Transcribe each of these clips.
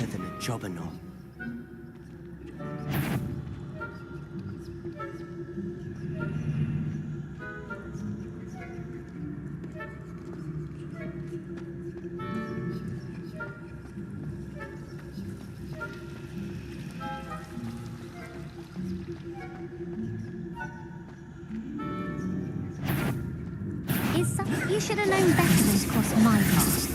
better than a job and all. You should have known better than to cross my path.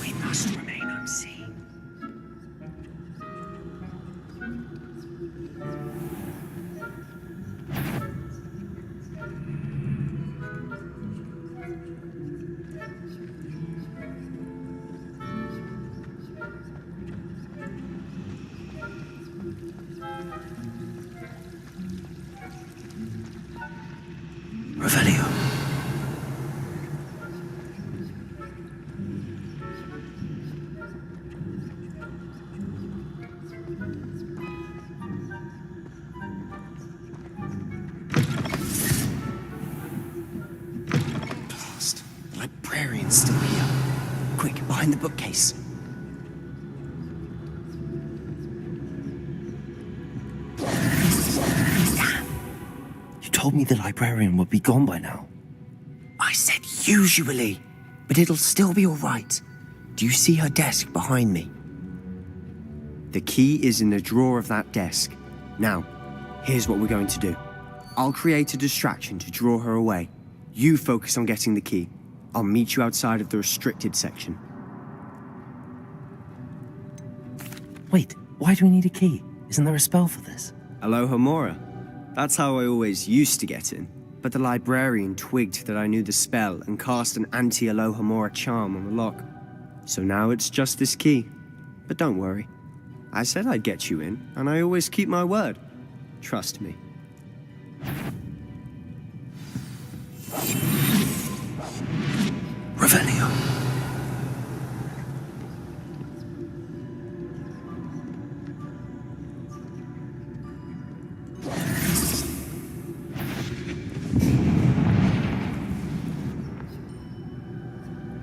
We must remain unseen. Revelio. Blast. The librarian's still here. Quick, behind the bookcase. Damn! You told me the librarian would be gone by now. I said usually, but it'll still be all right. Do you see her desk behind me? The key is in the drawer of that desk. Now, here's what we're going to do. I'll create a distraction to draw her away. You focus on getting the key. I'll meet you outside of the restricted section. Wait, why do we need a key? Isn't there a spell for this? Aloha Mora. That's how I always used to get in. But the librarian twigged that I knew the spell and cast an anti-Aloha Mora charm on the lock. So now it's just this key. But don't worry. I said I'd get you in, and I always keep my word. Trust me. Revelio.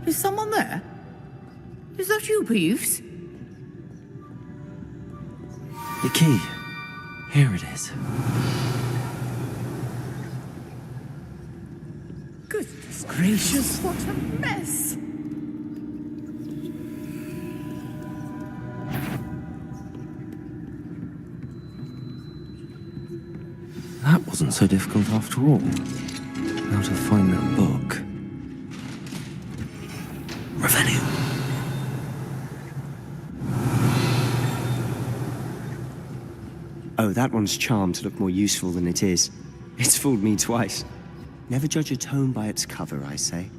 Is someone there? Is that you, Peeves? The key. Here it is. Goodness gracious, what a mess! That wasn't so difficult after all. How to find that book. Revelio. Oh, that one's charmed to look more useful than it is. It's fooled me twice. Never judge a tome by its cover, I say.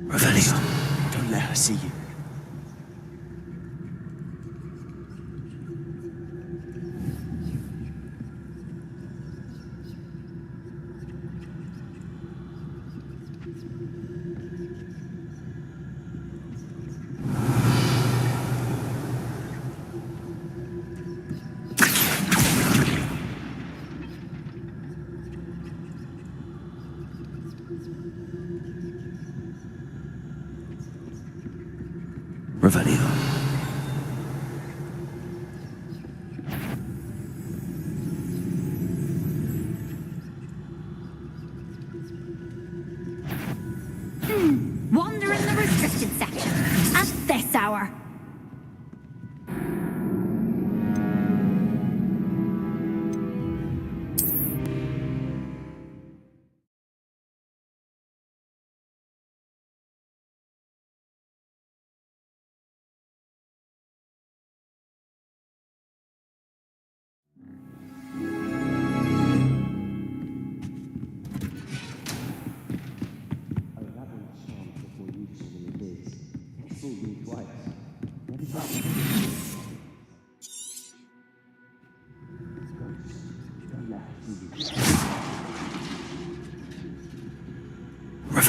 Revelio. Don't let her see you. Revelio. Wander in the restricted section at this hour.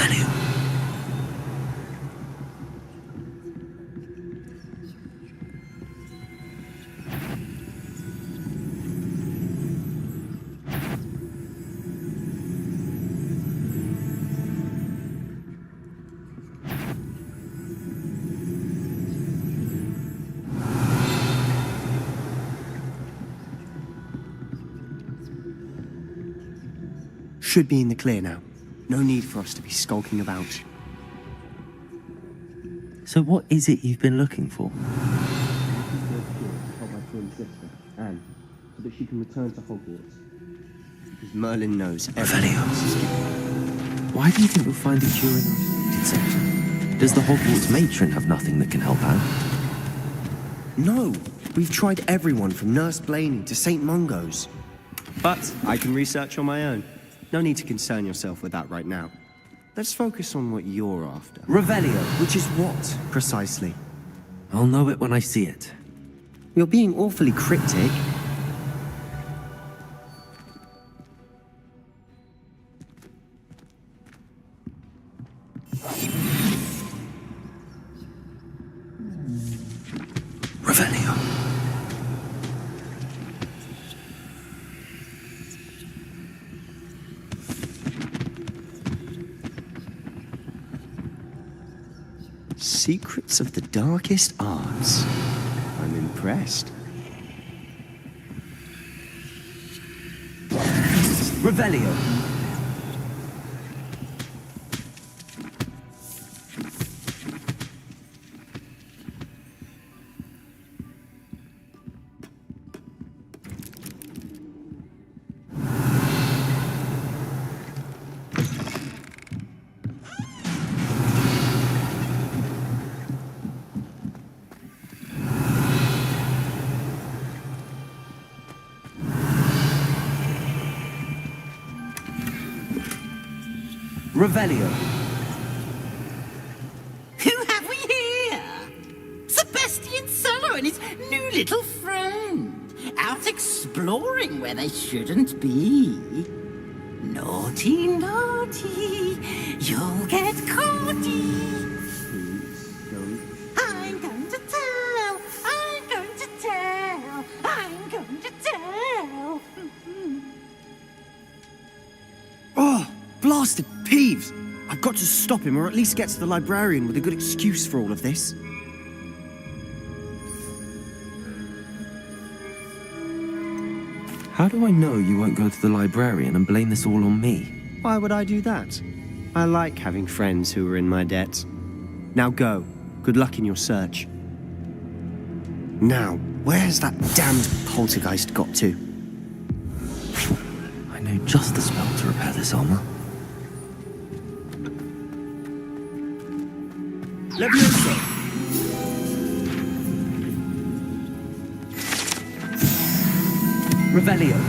Revelio. Should be in the clear now. No need for us to be skulking about. So what is it you've been looking for? Anne, so that she can return to Hogwarts. Because Merlin knows everything else is given. Why do you think we'll find the cure in the restricted section? Does the Hogwarts matron have nothing that can help out? No, we've tried everyone from Nurse Blaney to St. Mungo's. But I can research on my own. No need to concern yourself with that right now. Let's focus on what you're after. Revelio, which is what, precisely? I'll know it when I see it. You're being awfully cryptic. Revelio. Secrets of the darkest arts. I'm impressed. Revelio. Revelio. Who have we here? Sebastian Suller and his new little friend. Out exploring where they shouldn't be. Naughty, naughty. You'll get caughty. I'm going to tell. I'm going to tell. I'm going to tell. Oh, blasted Peeves! I've got to stop him, or at least get to the librarian with a good excuse for all of this. How do I know you won't go to the librarian and blame this all on me? Why would I do that? I like having friends who are in my debt. Now go. Good luck in your search. Now, where's that damned poltergeist got to? I know just the spell to repair this armor. Levioso! Revelio.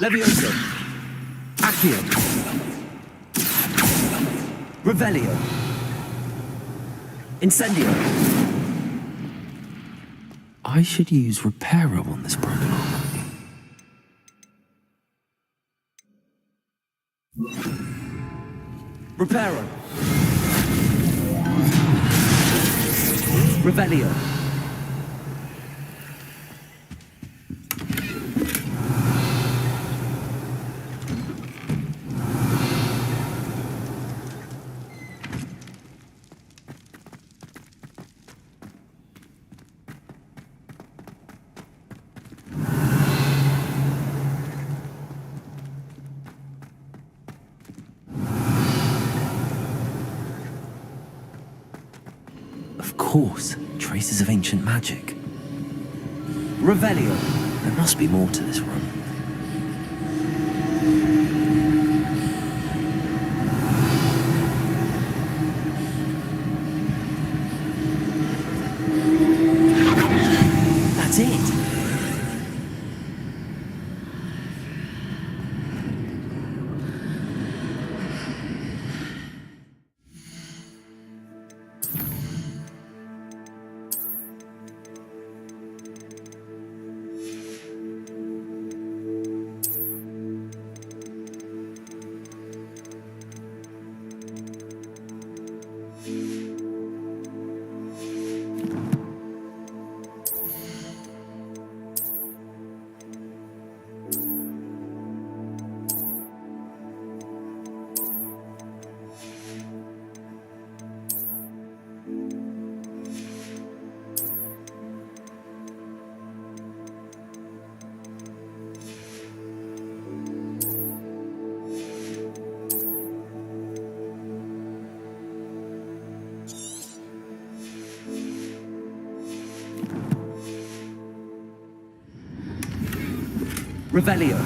Levioso! Accio. Revelio. Incendio! I should use Reparo on this broken armor. Reparo! Revelio. Of course, traces of ancient magic. Revelio. There must be more to this room. That's it! Revelio.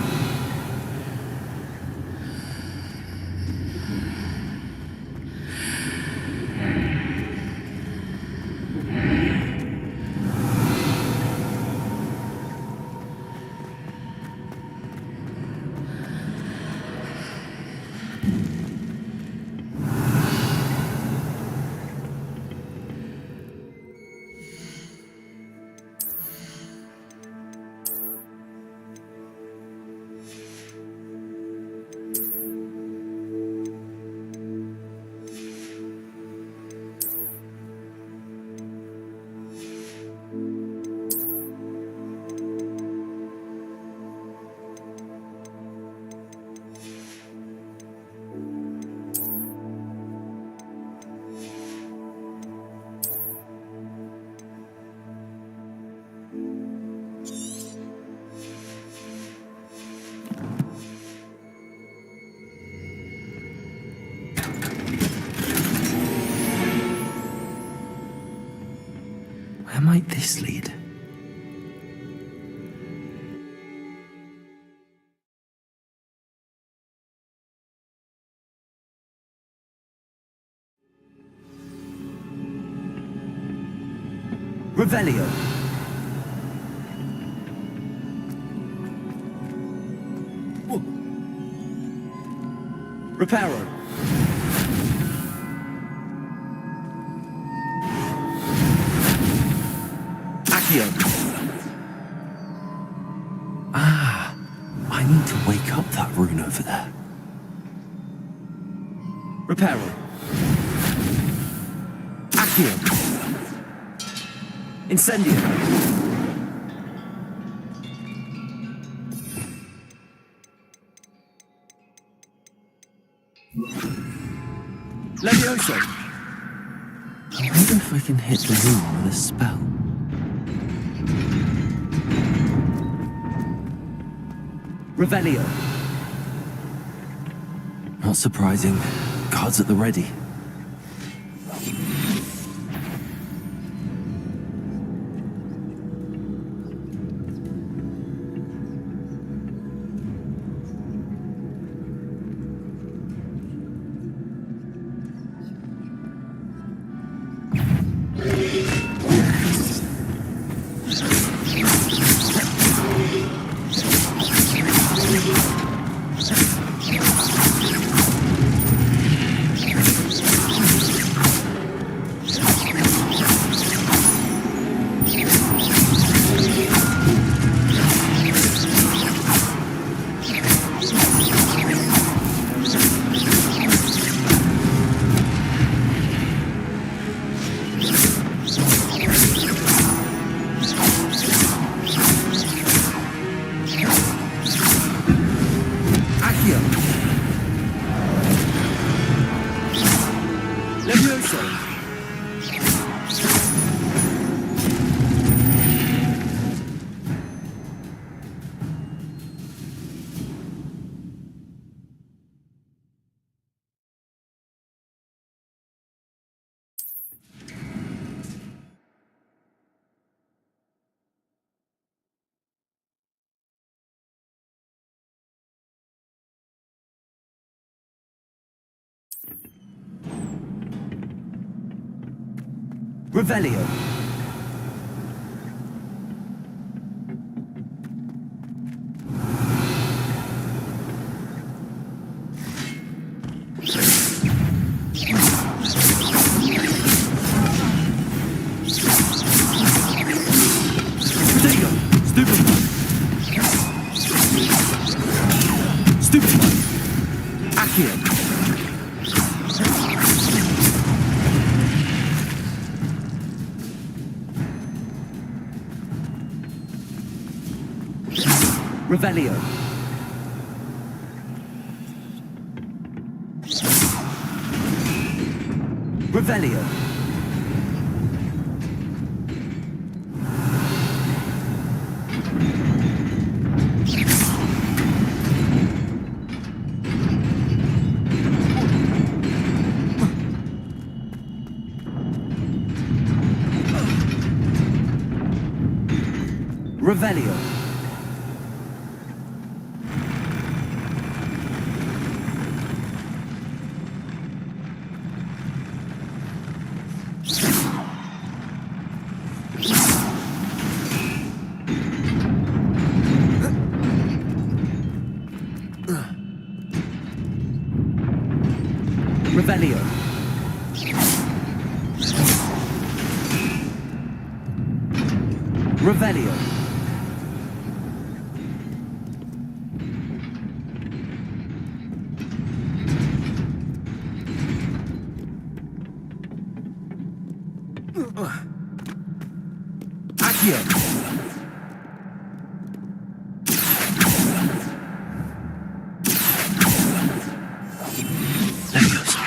Where might this lead? Revelio. Reparo. Ah, I need to wake up that rune over there. Reparo. Accio. Incendio. Levioso. I wonder if I can hit the rune with a spell. Revelio. Not surprising. Guards at the ready. Revelio. Revelio. Revelio. Revelio. Revelio. Revelio. Accio. Leviosa.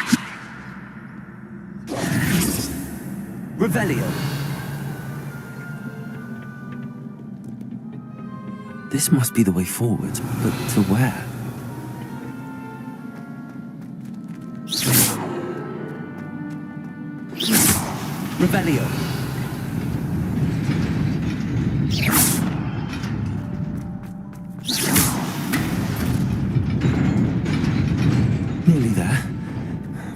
Revelio. This must be the way forward, but to where? Revelio. Nearly there.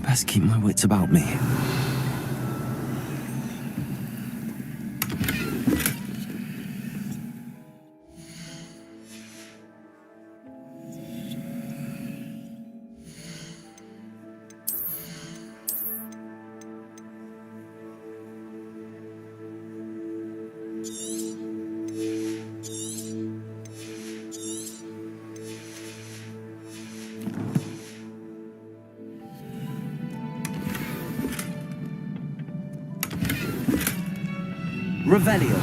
Best keep my wits about me. Revelio.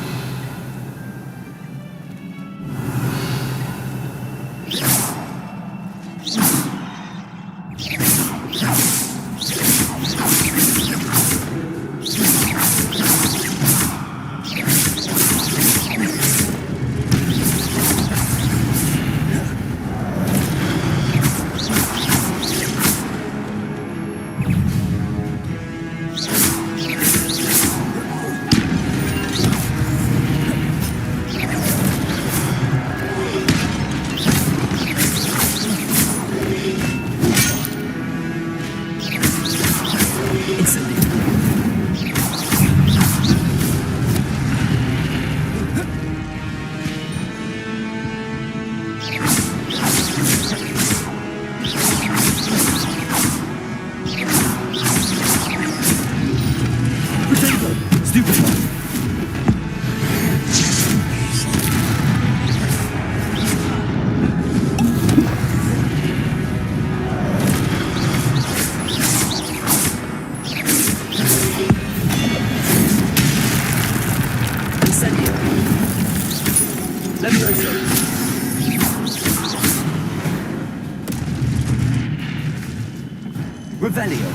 Revelio.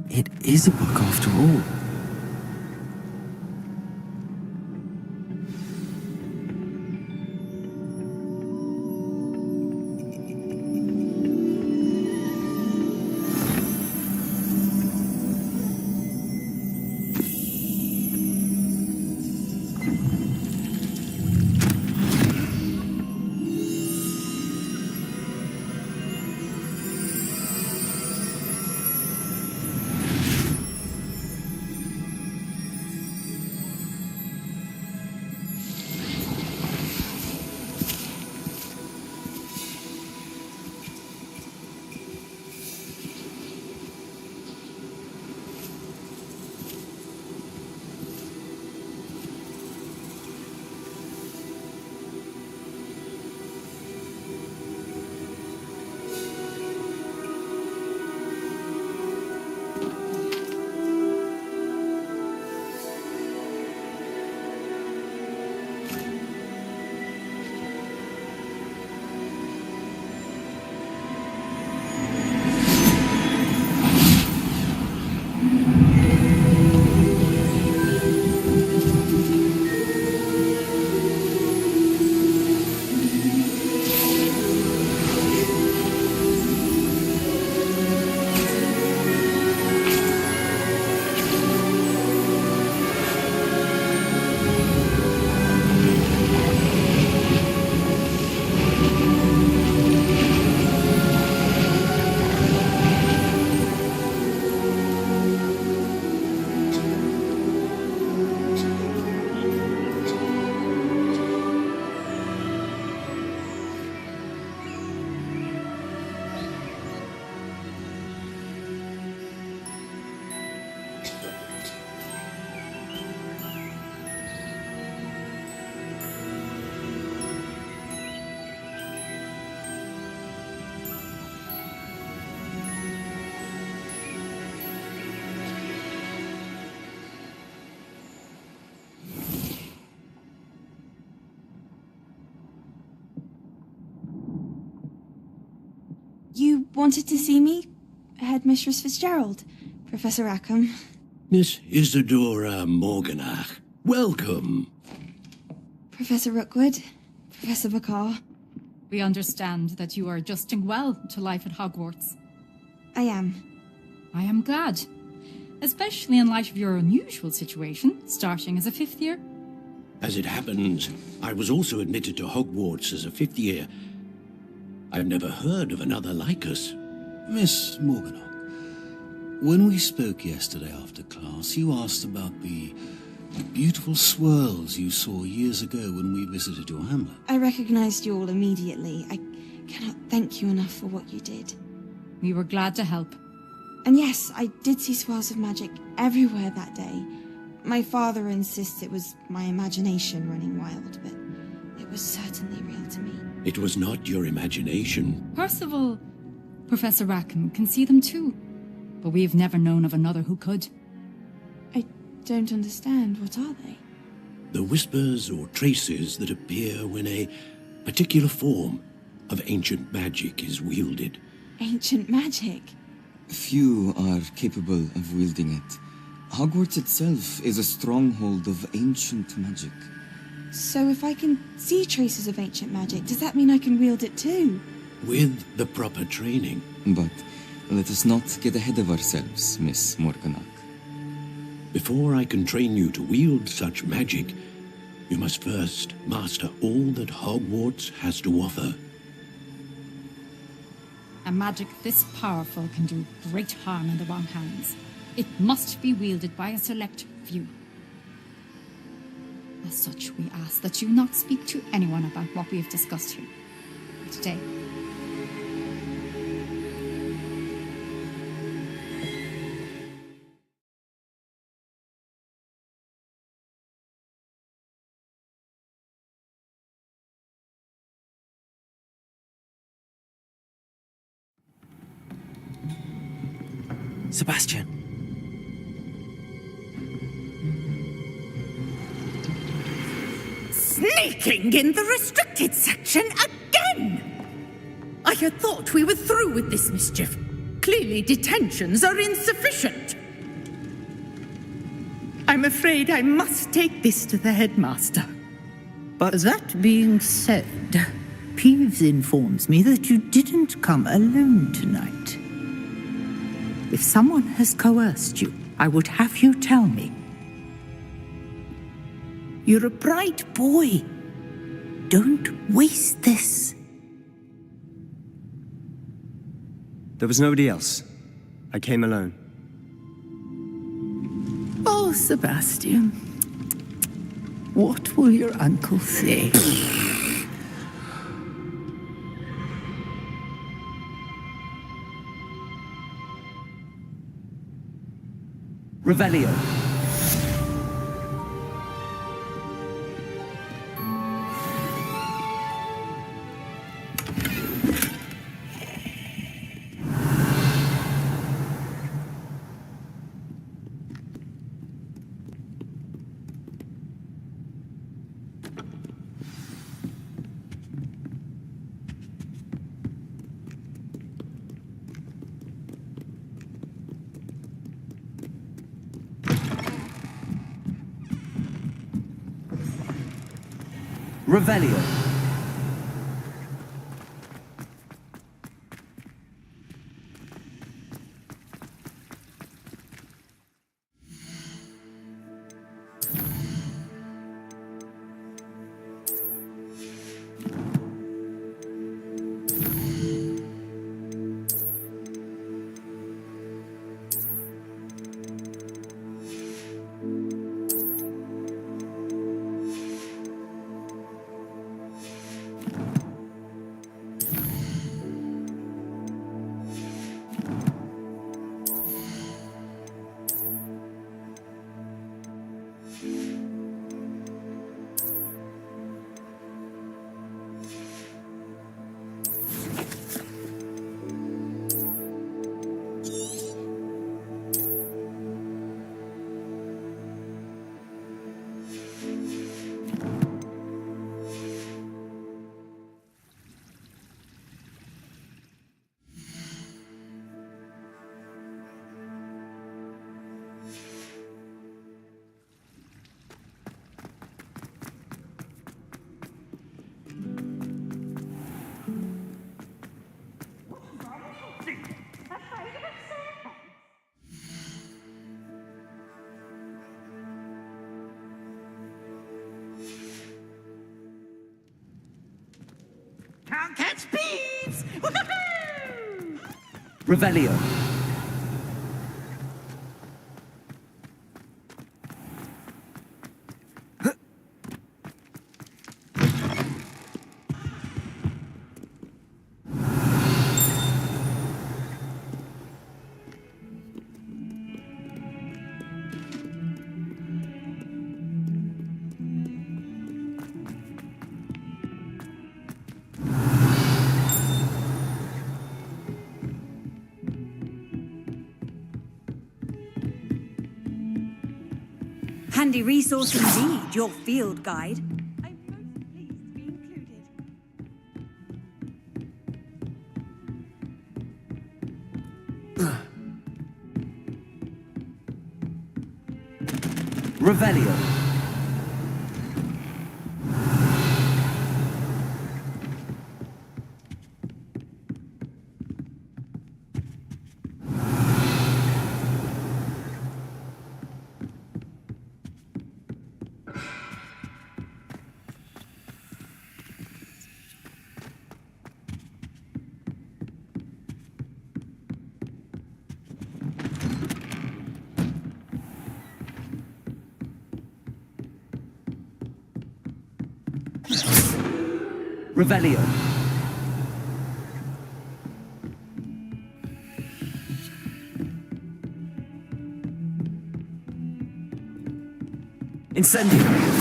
It is a book after all. You wanted to see me? Headmistress Fitzgerald. Professor Rackham. Miss Isadora Morganach, welcome. Professor Rookwood. Professor Bakar. We understand that you are adjusting well to life at Hogwarts. I am. I am glad, especially in light of your unusual situation, starting as a fifth year. As it happens, I was also admitted to Hogwarts as a fifth year. I've never heard of another like us. Miss Morganock, when we spoke yesterday after class, you asked about the beautiful swirls you saw years ago when we visited your hamlet. I recognized you all immediately. I cannot thank you enough for what you did. We were glad to help. And yes, I did see swirls of magic everywhere that day. My father insists it was my imagination running wild, but it was certainly real to me. It was not your imagination. Percival, Professor Rackham can see them too, but we've never known of another who could. I don't understand. What are they? The whispers or traces that appear when a particular form of ancient magic is wielded. Ancient magic? Few are capable of wielding it. Hogwarts itself is a stronghold of ancient magic. So if I can see traces of ancient magic, does that mean I can wield it too? With the proper training. But let us not get ahead of ourselves, Miss Morganock. Before I can train you to wield such magic, you must first master all that Hogwarts has to offer. A magic this powerful can do great harm in the wrong hands. It must be wielded by a select few. As such, we ask that you not speak to anyone about what we have discussed here today. Sebastian. Sneaking in the restricted section again! I had thought we were through with this mischief. Clearly detentions are insufficient. I'm afraid I must take this to the headmaster. But That being said, Peeves informs me that you didn't come alone tonight. If someone has coerced you, I would have you tell me. You're a bright boy. Don't waste this. There was nobody else. I came alone. Oh, Sebastian. What will your uncle say? Revelio. Revelio. I'll catch Peeves! Woohoo! Revelio. Handy resource indeed, your field guide. I'm most pleased to be included. Revelio. Revelio. Incendio.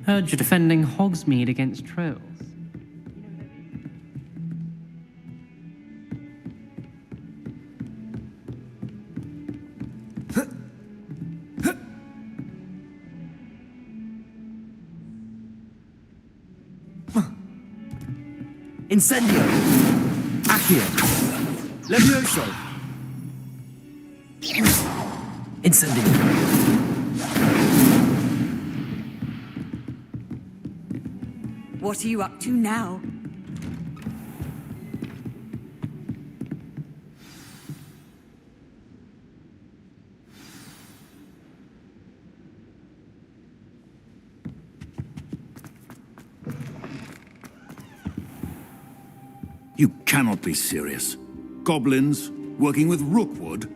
Heard you're defending Hogsmeade against trolls. Incendio. Accio. Levioso. Incendio. What are you up to now? You cannot be serious. Goblins working with Rookwood?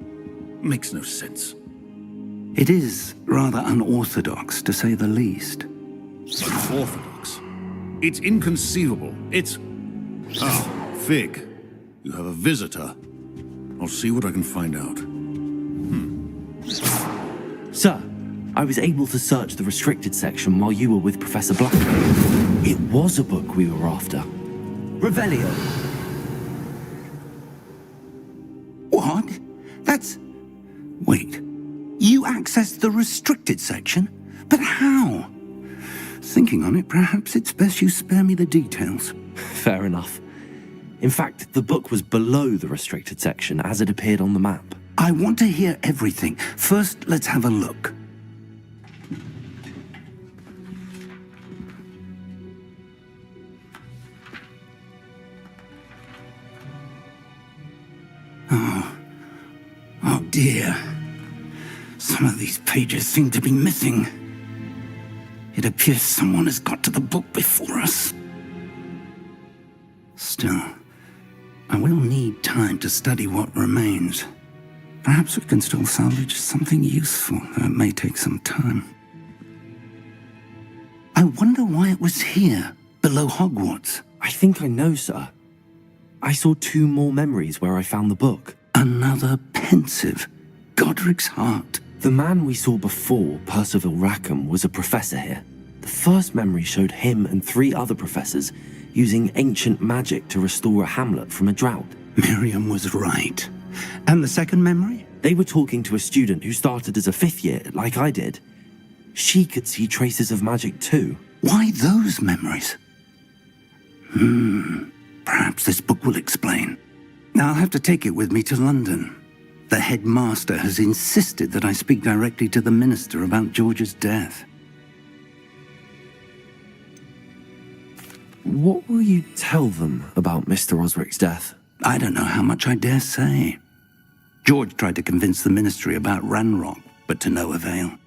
Makes no sense. It is rather unorthodox, to say the least. Unorthodox? It's inconceivable. It's... Ah, Fig. You have a visitor. I'll see what I can find out. Sir, I was able to search the restricted section while you were with Professor Black. It was a book we were after. Revelio. What? That's... Wait. You accessed the restricted section? But how? Thinking on it, perhaps it's best you spare me the details. Fair enough. In fact, the book was below the restricted section as it appeared on the map. I want to hear everything. First, let's have a look. Oh dear. Some of these pages seem to be missing. It appears someone has got to the book before us. Still, I will need time to study what remains. Perhaps we can still salvage something useful, though it may take some time. I wonder why it was here, below Hogwarts. I think I know, sir. I saw 2 more memories where I found the book. Another pensive. Godric's heart. The man we saw before, Percival Rackham, was a professor here. The first memory showed him and 3 other professors using ancient magic to restore a hamlet from a drought. Miriam was right. And the second memory? They were talking to a student who started as a 5th year, like I did. She could see traces of magic too. Why those memories? Perhaps this book will explain. Now I'll have to take it with me to London. The headmaster has insisted that I speak directly to the minister about George's death. What will you tell them about Mr. Osric's death? I don't know how much I dare say. George tried to convince the ministry about Ranrock, but to no avail.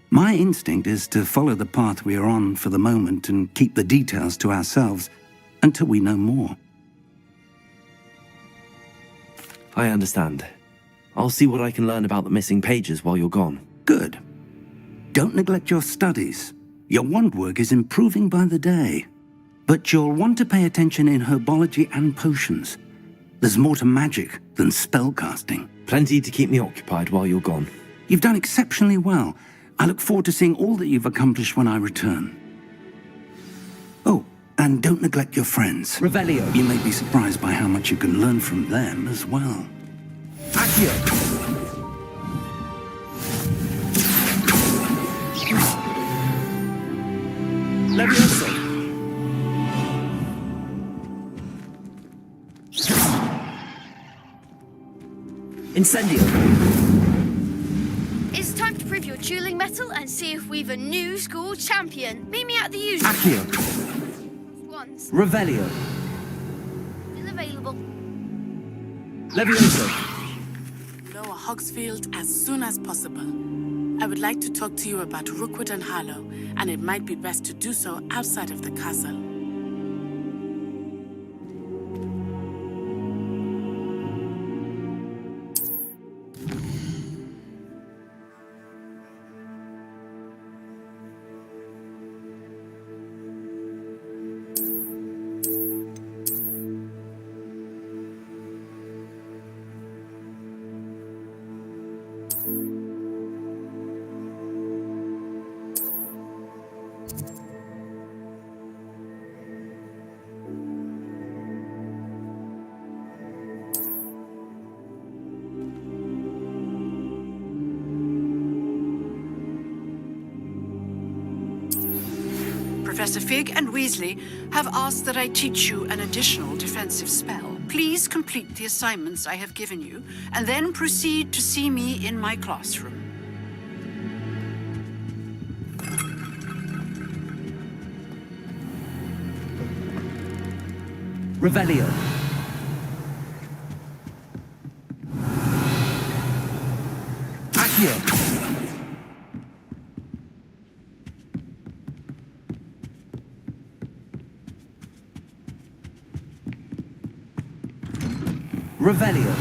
My instinct is to follow the path we are on for the moment and keep the details to ourselves until we know more. I understand. I'll see what I can learn about the missing pages while you're gone. Good. Don't neglect your studies. Your wand work is improving by the day. But you'll want to pay attention in herbology and potions. There's more to magic than spellcasting. Plenty to keep me occupied while you're gone. You've done exceptionally well. I look forward to seeing all that you've accomplished when I return. Oh, and don't neglect your friends. Revelio. You may be surprised by how much you can learn from them as well. Accio. Levioso. Incendio. It's time to prove your dueling mettle and see if we've a new school champion. Meet me at the usual. Accio. Ones. Revelio. Still available. Levioso. Lower Hogsfield as soon as possible. I would like to talk to you about Rookwood and Harlow, and it might be best to do so outside of the castle. Professor Fig and Weasley have asked that I teach you an additional defensive spell. Please complete the assignments I have given you, and then proceed to see me in my classroom. Revelio. Accio. Revelio.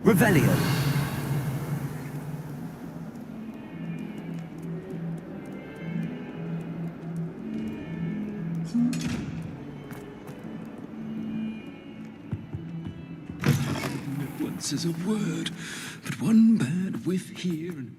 Revelio. No one says a word, but one bad whiff here and...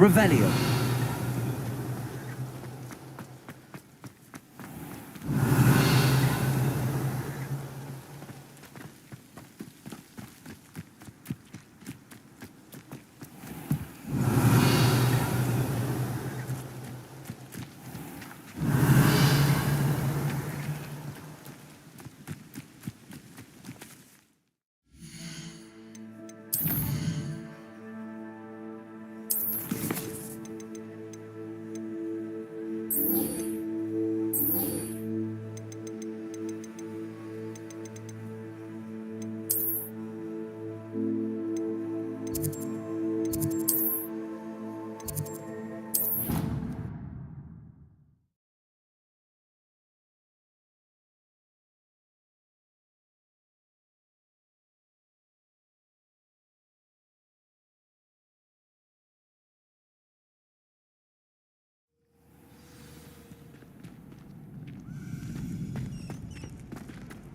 Revelio.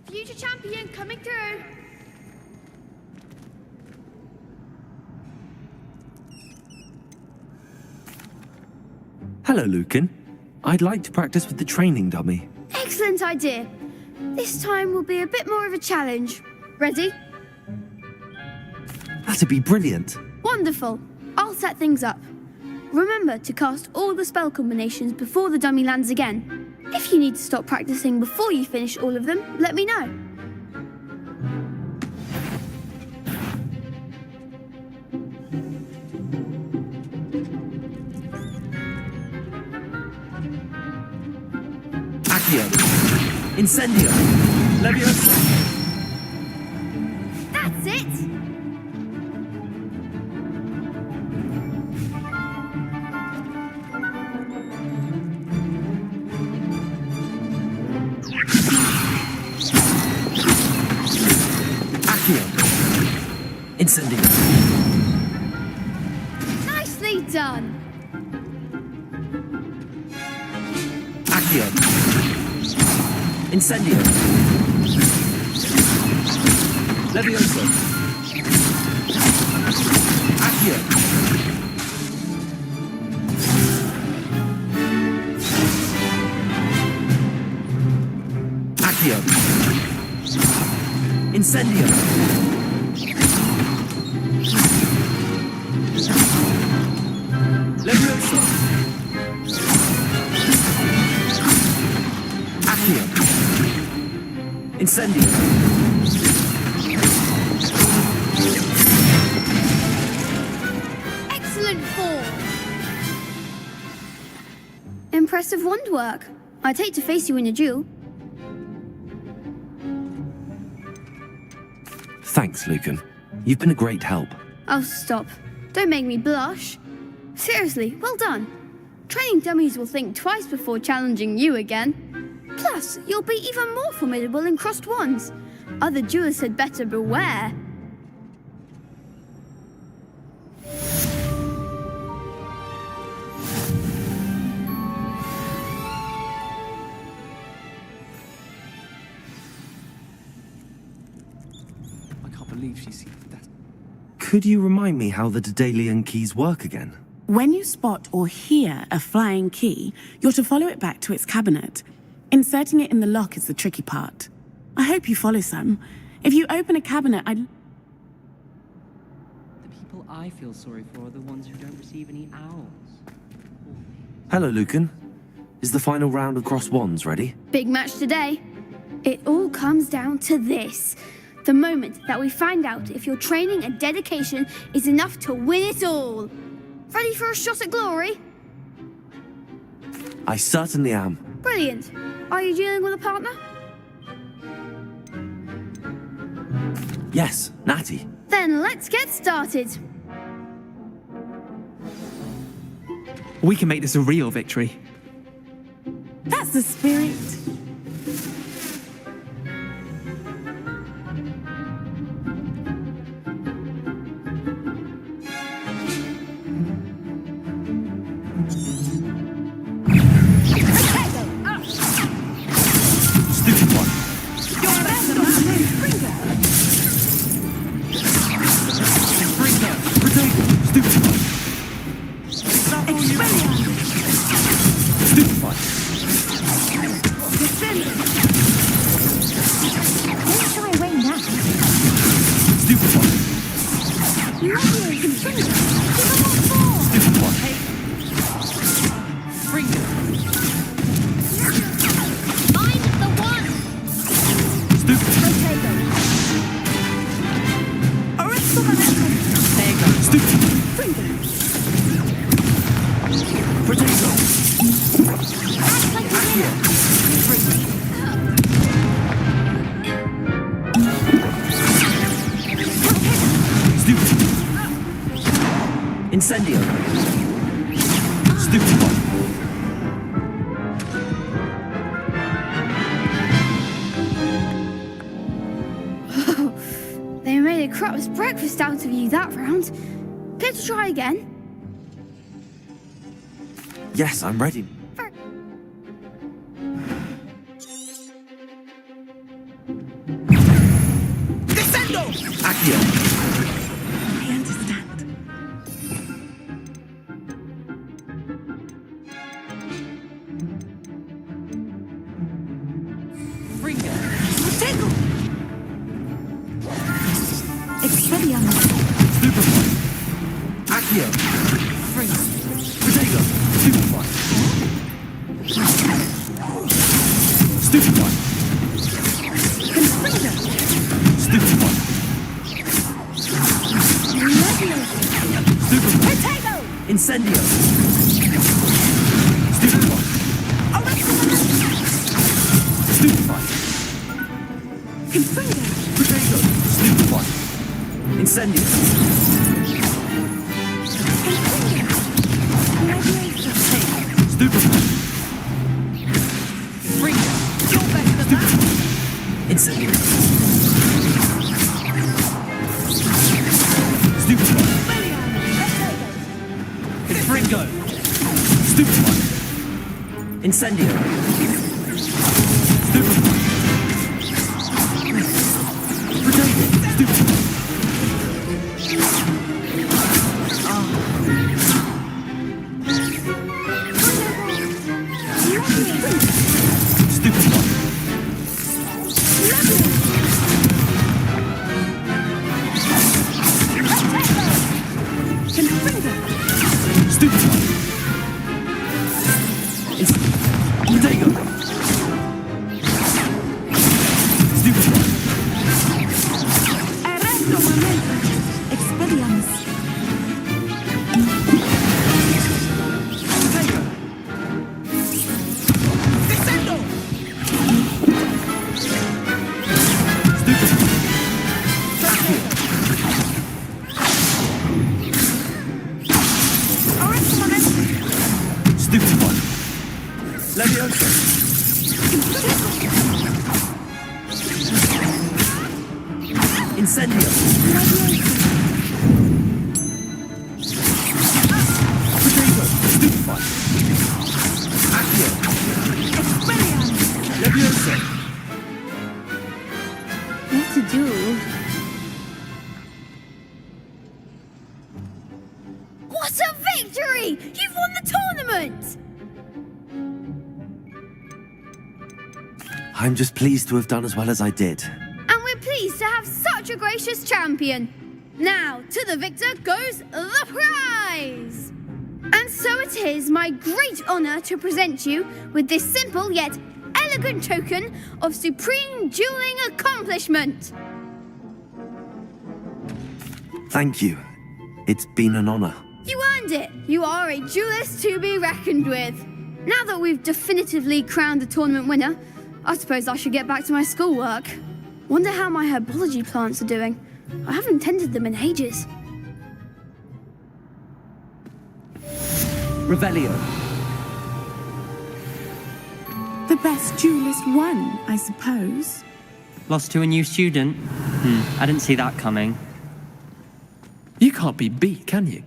Future champion coming through. Hello, Lucan. I'd like to practice with the training dummy. Excellent idea. This time will be a bit more of a challenge. Ready? That'd be brilliant. Wonderful. I'll set things up. Remember to cast all the spell combinations before the dummy lands again. If you need to stop practicing before you finish all of them, let me know. Accio. Incendio. Leviosa. That's it! Incendio. Nicely done! Accio. Incendio. Levioso. Accio. Accio. Incendio. Levioso. Accio. Incendio. Excellent form! Impressive wand work. I'd hate to face you in a duel. Thanks, Lucan. You've been a great help. Oh, stop. Don't make me blush. Seriously, well done. Training dummies will think twice before challenging you again. Plus, you'll be even more formidable in crossed wands. Other duelists had better beware. I can't believe she's seen that. Could you remind me how the Daedalian keys work again? When you spot or hear a flying key, you're to follow it back to its cabinet. Inserting it in the lock is the tricky part. I hope you follow some. If you open a cabinet, The people I feel sorry for are the ones who don't receive any owls. Hello, Lucan. Is the final round of cross wands ready? Big match today. It all comes down to this. The moment that we find out if your training and dedication is enough to win it all. Ready for a shot at glory? I certainly am. Brilliant. Are you dealing with a partner? Yes, Natty. Then let's get started. We can make this a real victory. That's the spirit. Stupid one. Stupid one. Don't shy away now. Stupid one. Lovely, confringo. Give them all four. Stupid one. Fringo. Find the one. Stupid. Potato. Orisco Memento. There you go. Stupid. Fringo. Potato. Act like you did it. Stupid. Incendio. Stupid one. They made a crap's breakfast out of you that round. Care to try again? Yes, I'm ready. Descendo! Accio. I understand. Fringo. Potato! Expelliarmus. Stupid one. Accio. Fringo. Potato. Stupid one. Stupid one. Confringo. Stupid one. Stupid one. Potato! Incendio. Stupid one. Orisco Memento. Stupid one. Confringo. Potato. Stupid one. Incendio. Stupid one. Fringo. You're better than that. Incendio. Stupid one. Fringo. Stupid one. Incendio. Stupid one. Potato. Stupid one. Stupid one. Confringo. Stupid one. Potato. Stupid one. Arresto Memento. Expelliarmus. Potato. Descendo! Stupid one. Orisco Memento. Stupid one. Leviosa. Incendio. Potato. Stupid one. Accio. Expelliarmus. Leviosa. What to do? What a victory! You've won the tournament! I'm just pleased to have done as well as I did. And we're pleased to have such a gracious champion. Now, to the victor goes the prize! And so it is my great honour to present you with this simple yet elegant token of supreme dueling accomplishment. Thank you. It's been an honor. You earned it. You are a duelist to be reckoned with. Now that we've definitively crowned the tournament winner, I suppose I should get back to my schoolwork. Wonder how my herbology plants are doing. I haven't tended them in ages. Revelio. The best duelist won, I suppose. Lost to a new student? I didn't see that coming. You can't be beat, can you?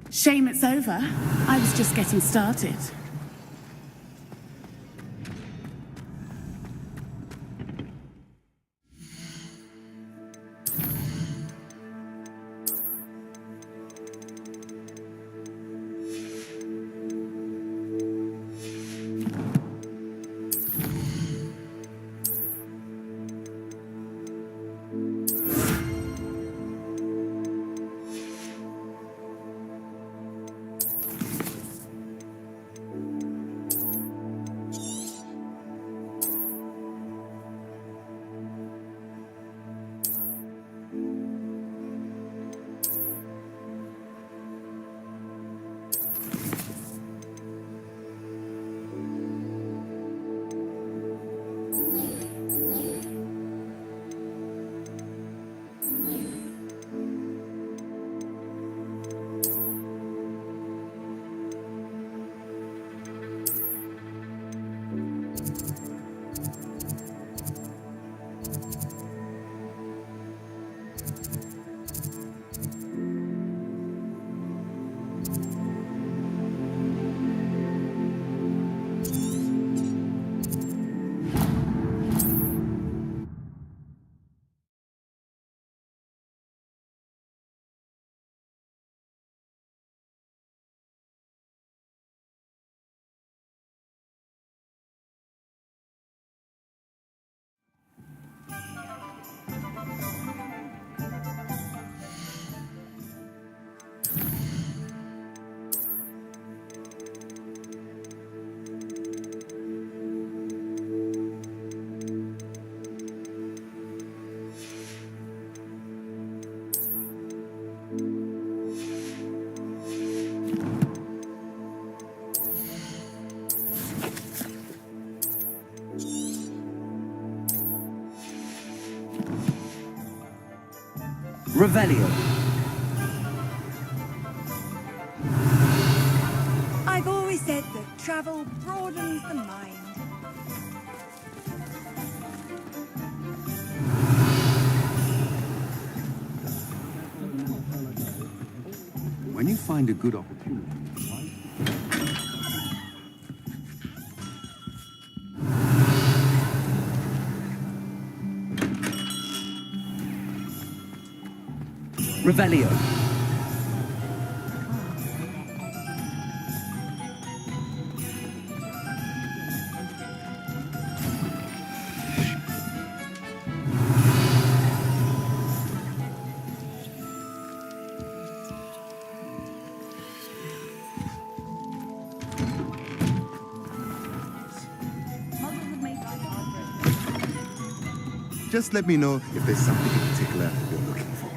Shame it's over. I was just getting started. Revelio. I've always said that travel broadens the mind. When you find a good opportunity, Revelio. Just let me know if there's something in particular you're looking for.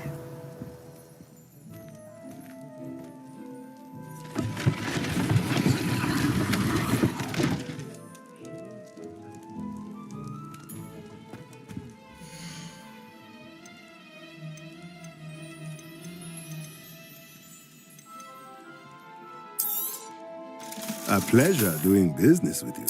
A pleasure doing business with you.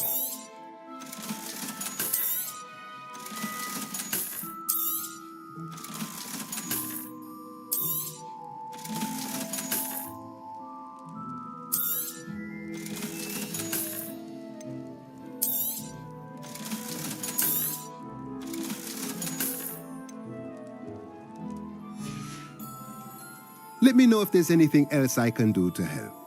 Let me know if there's anything else I can do to help.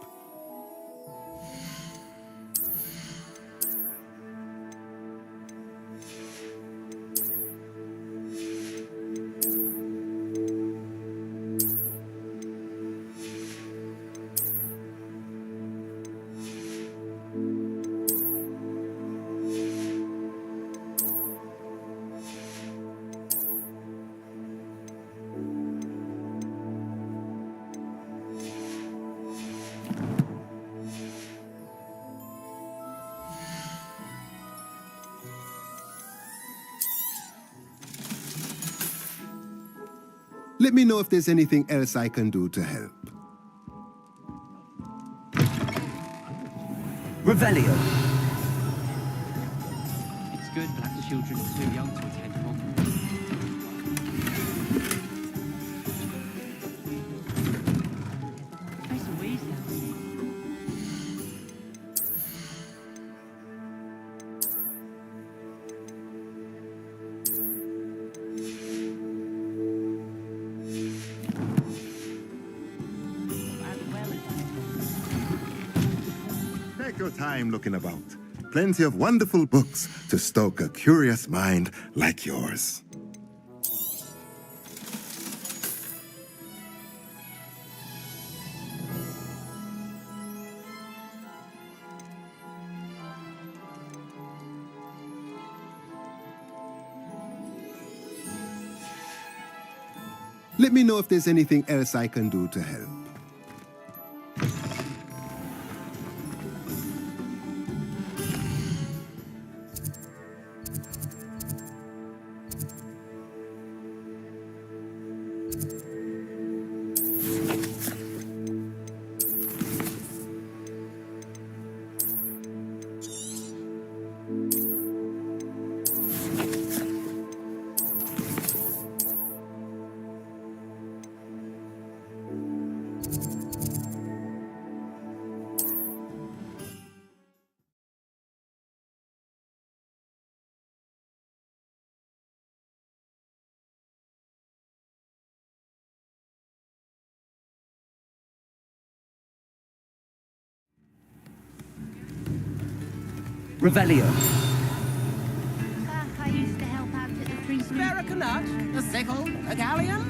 Let me know if there's anything else I can do to help. Revelio. It's good black children are too young to attend Hogwarts. Professor Weasley. Take your time looking about. Plenty of wonderful books to stoke a curious mind like yours. Let me know if there's anything else I can do to help. Revelio. I used to help out at the Free Spare a nut, a sickle, a galleon.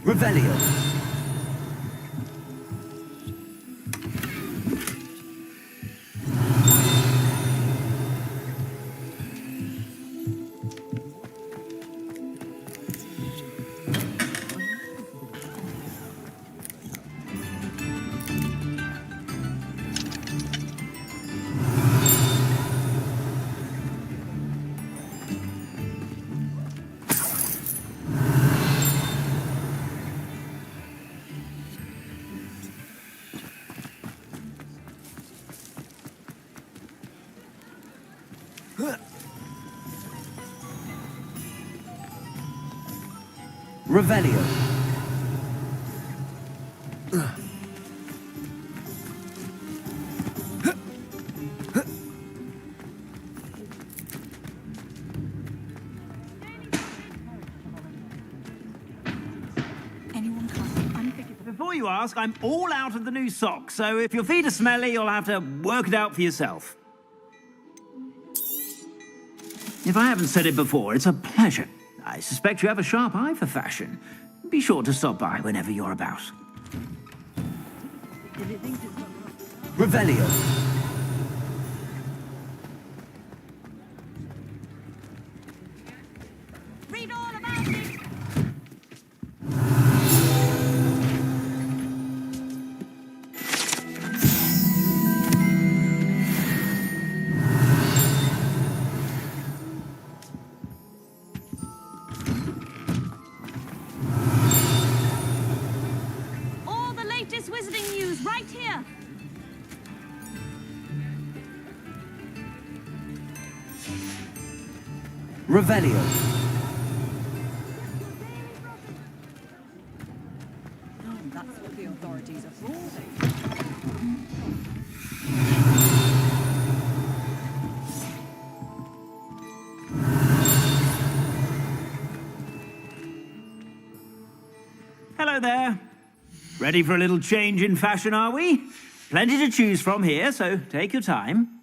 Revelio. Revelio. Before you ask, I'm all out of the new socks, so if your feet are smelly, you'll have to work it out for yourself. If I haven't said it before, it's a pleasure. I suspect you have a sharp eye for fashion. Be sure to stop by whenever you're about. Revelio. Read all about it. All the latest wizarding news right here. Revelio. That's what the authorities are for. Hello there. Ready for a little change in fashion, are we? Plenty to choose from here, so take your time.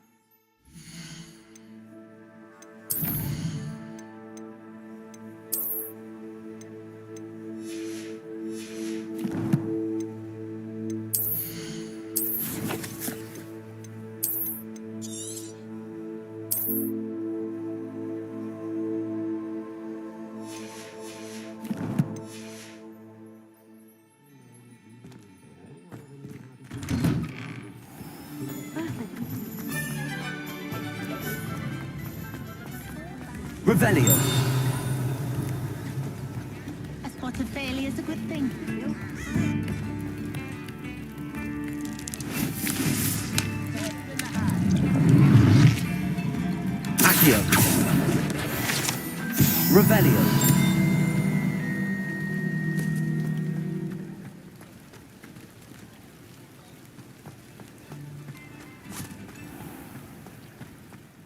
Revelio. A spot of failure is a good thing. Accio. Revelio.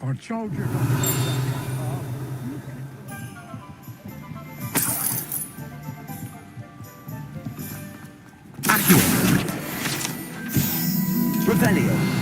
Our soldiers Revelio.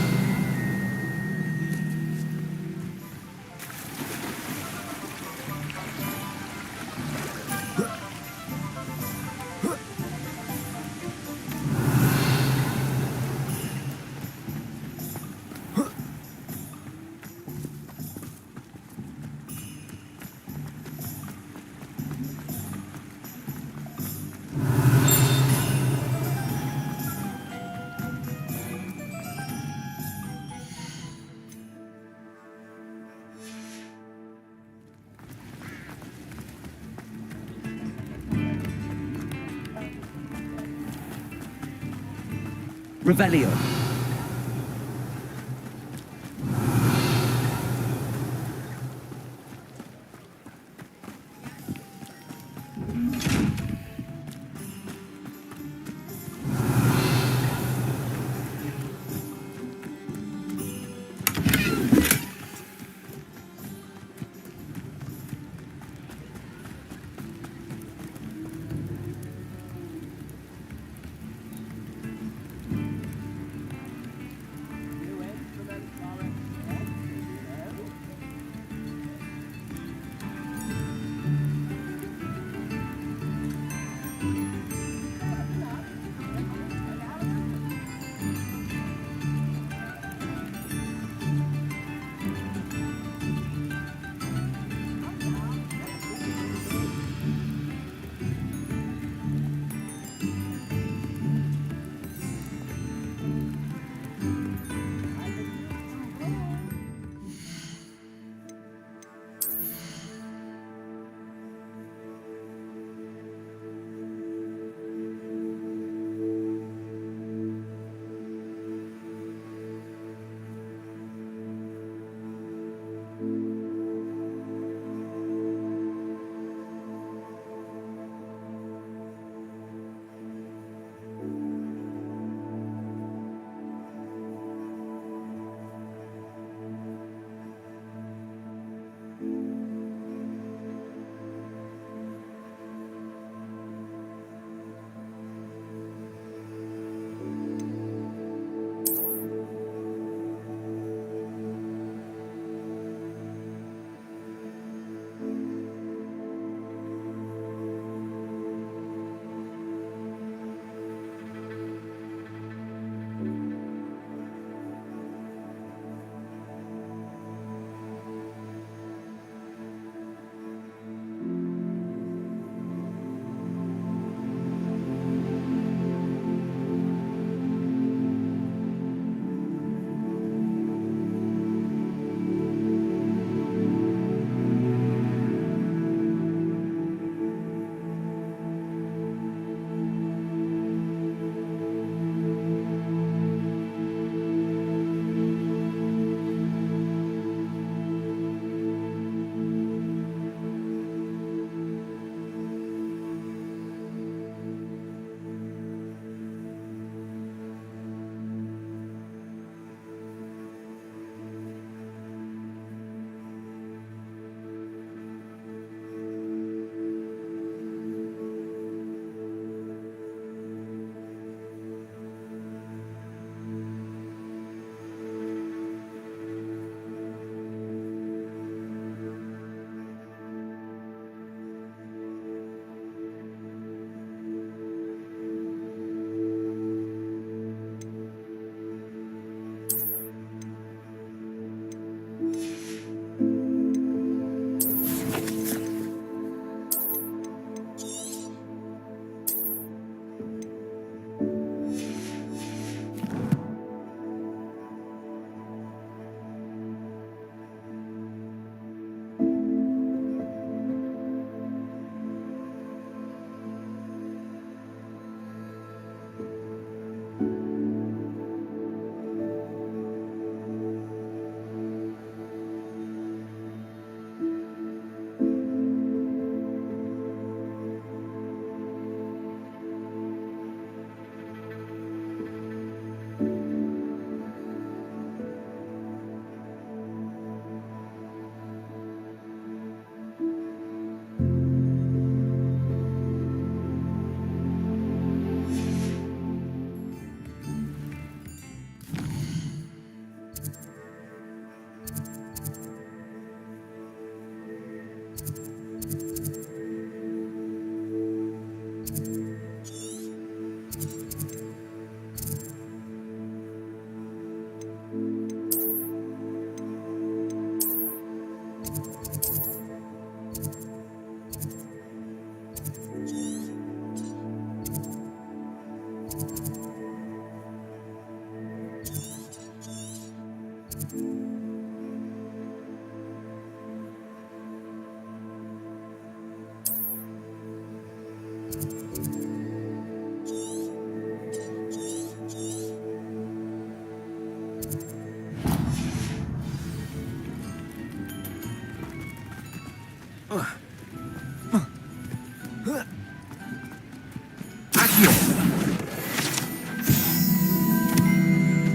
Revelio.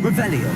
Revelio.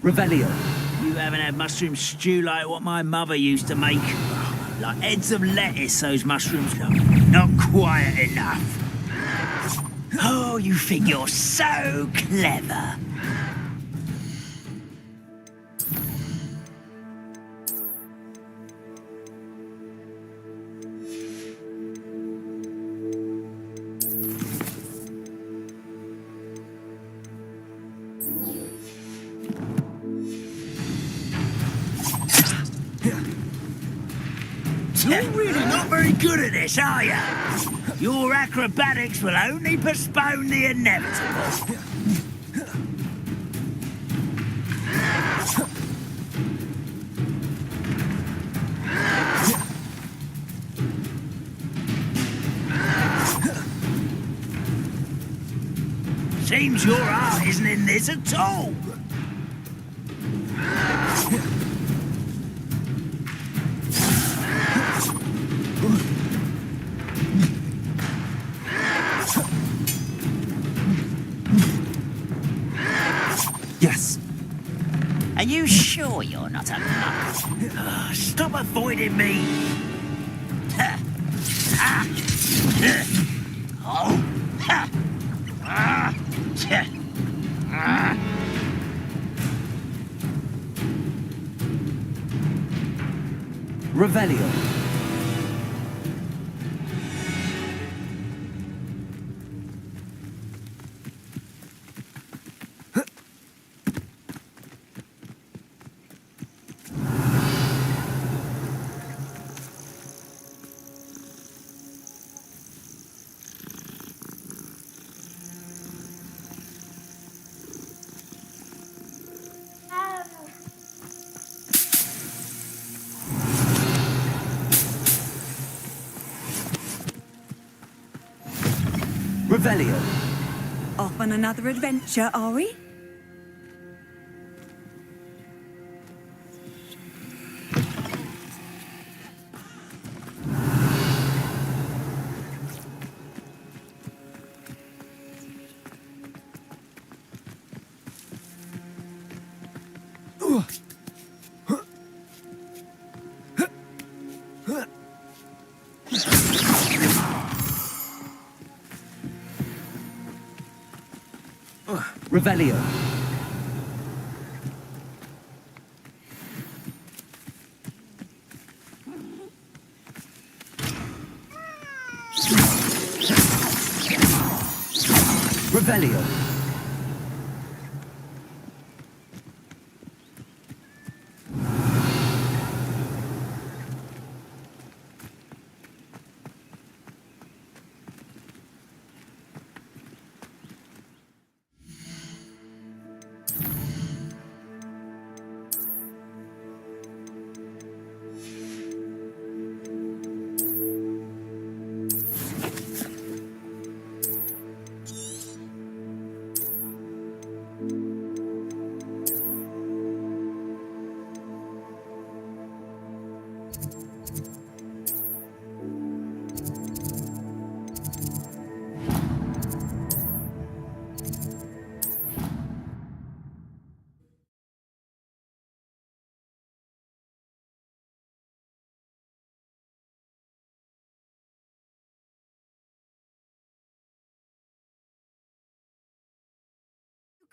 Revelio. You haven't had mushroom stew like what my mother used to make. Like heads of lettuce, those mushrooms. Not quiet enough. Oh, you think you're so clever. You're really not very good at this, are you? Your acrobatics will only postpone the inevitable. Seems your art isn't in this at all. Yes. Are you sure you're not a mutt? Stop avoiding me. Oh. Revelio. Revelio. Off on another adventure, are we? Revelio. Revelio.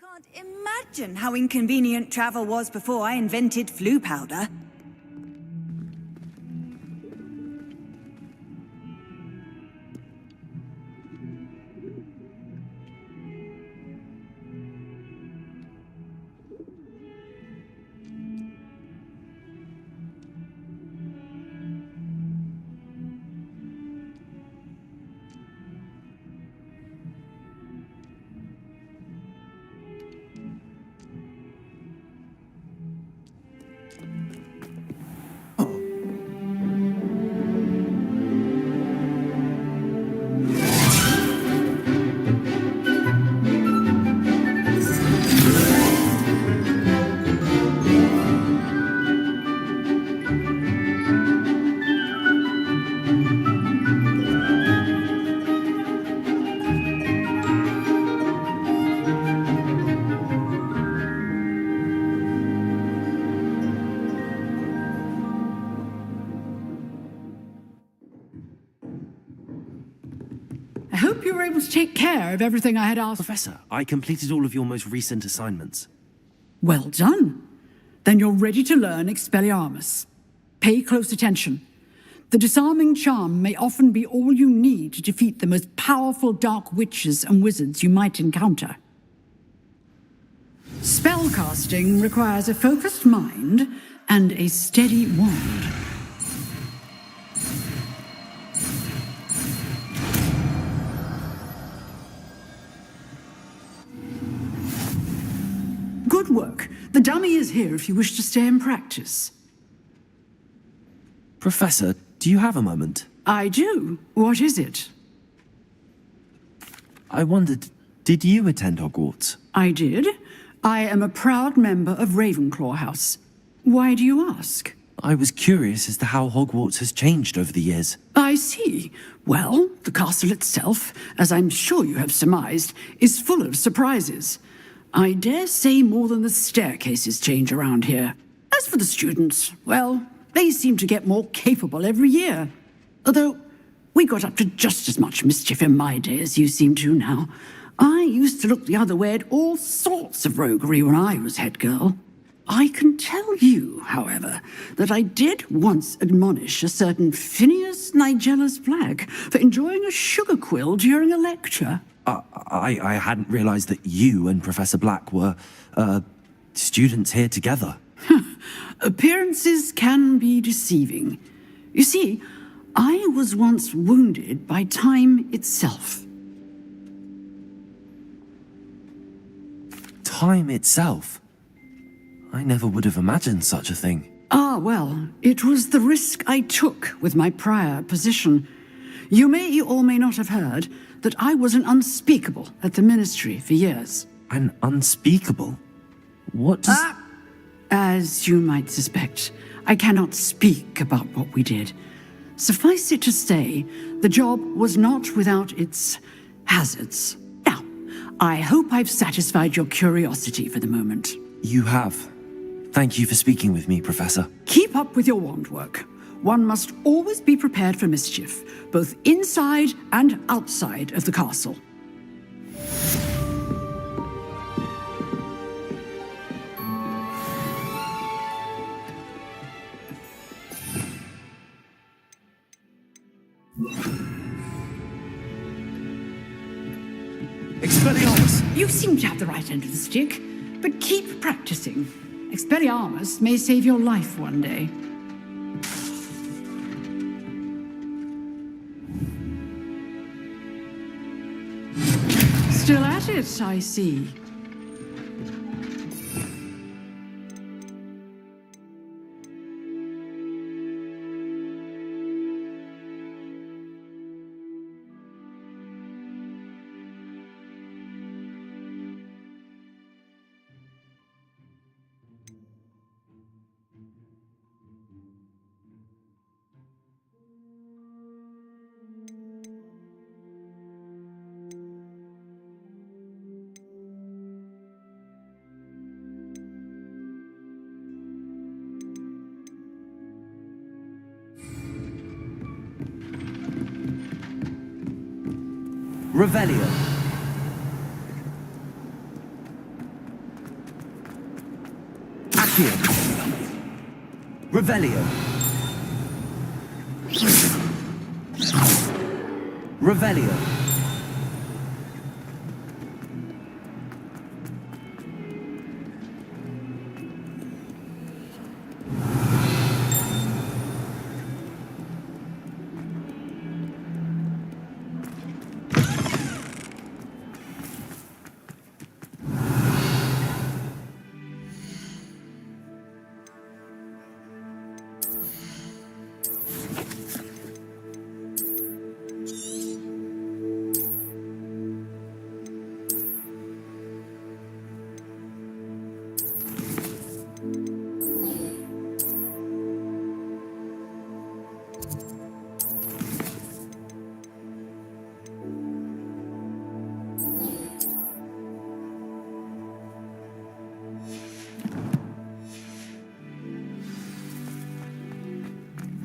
Can't imagine how inconvenient travel was before I invented flu powder. I hope you were able to take care of everything I had asked. Professor, I completed all of your most recent assignments. Well done. Then you're ready to learn Expelliarmus. Pay close attention. The disarming charm may often be all you need to defeat the most powerful dark witches and wizards you might encounter. Spellcasting requires a focused mind and a steady wand. Good work. The dummy is here if you wish to stay and practice. Professor, do you have a moment? I do. What is it? I wondered, did you attend Hogwarts? I did. I am a proud member of Ravenclaw House. Why do you ask? I was curious as to how Hogwarts has changed over the years. I see. Well, the castle itself, as I'm sure you have surmised, is full of surprises. I dare say more than the staircases change around here. As for the students, well, they seem to get more capable every year. Although, we got up to just as much mischief in my day as you seem to now. I used to look the other way at all sorts of roguery when I was head girl. I can tell you, however, that I did once admonish a certain Phineas Nigellus Black for enjoying a sugar quill during a lecture. I hadn't realized that you and Professor Black were, students here together. Appearances can be deceiving. You see, I was once wounded by time itself. Time itself? I never would have imagined such a thing. Ah, well, it was the risk I took with my prior position. You may or may not have heard that I was an unspeakable at the Ministry for years. An unspeakable? What does... As you might suspect, I cannot speak about what we did. Suffice it to say, the job was not without its hazards. Now, I hope I've satisfied your curiosity for the moment. You have. Thank you for speaking with me, Professor. Keep up with your wand work. One must always be prepared for mischief, both inside and outside of the castle. Expelliarmus! You seem to have the right end of the stick, but keep practicing. Expelliarmus may save your life one day. Still at it, I see. Revelio. Revelio. Revelio.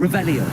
Revelio.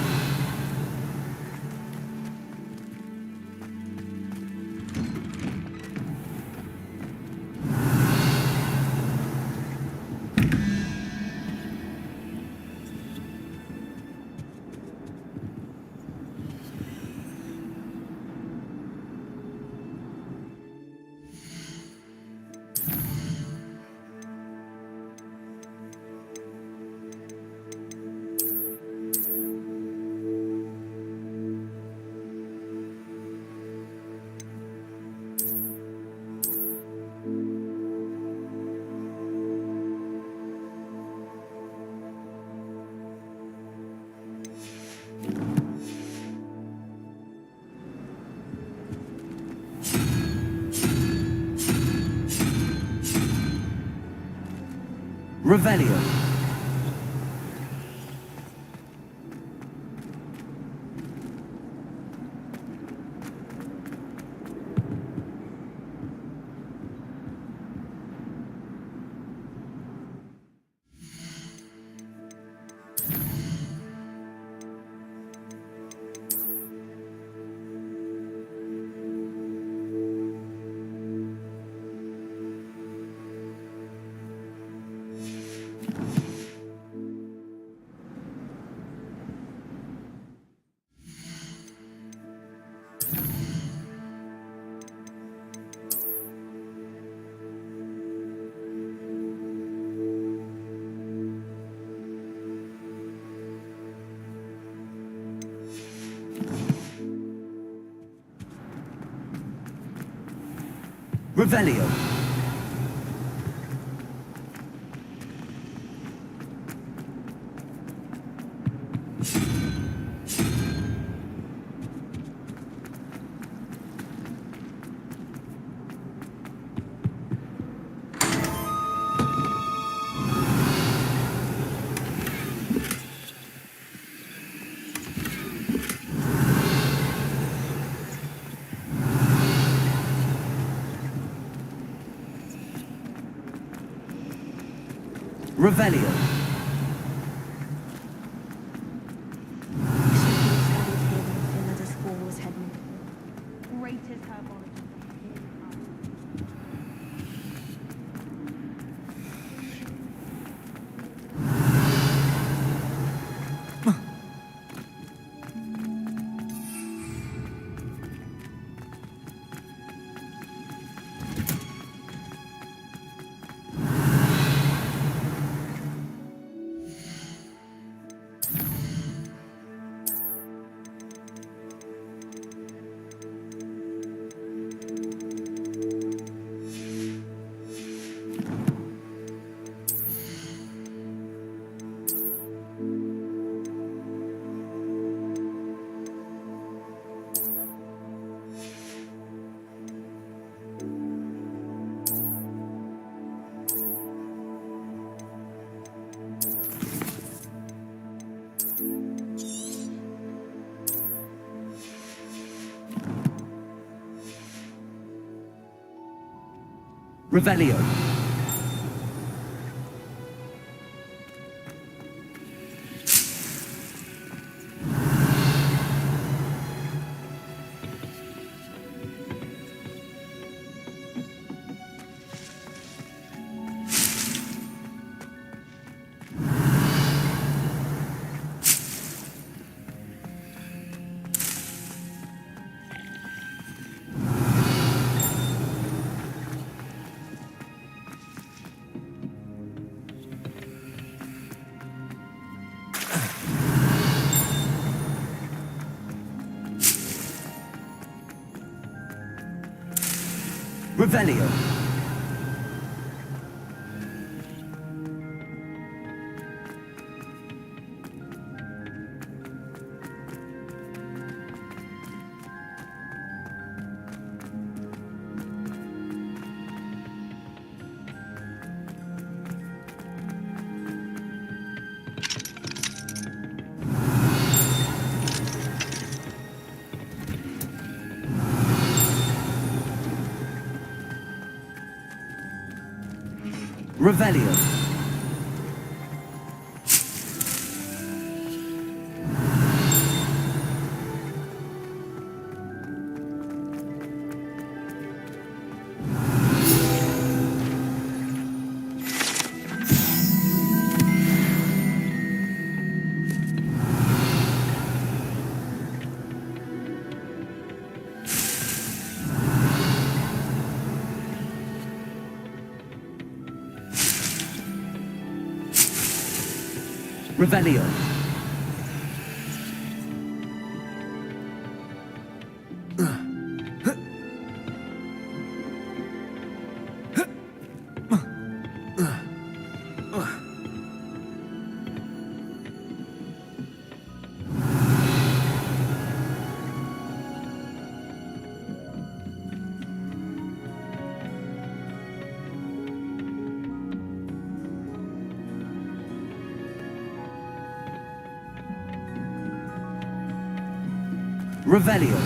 Revelio. Revelio. Revelio. Revelio. Revelio. Revelio. Revelio. Revelio.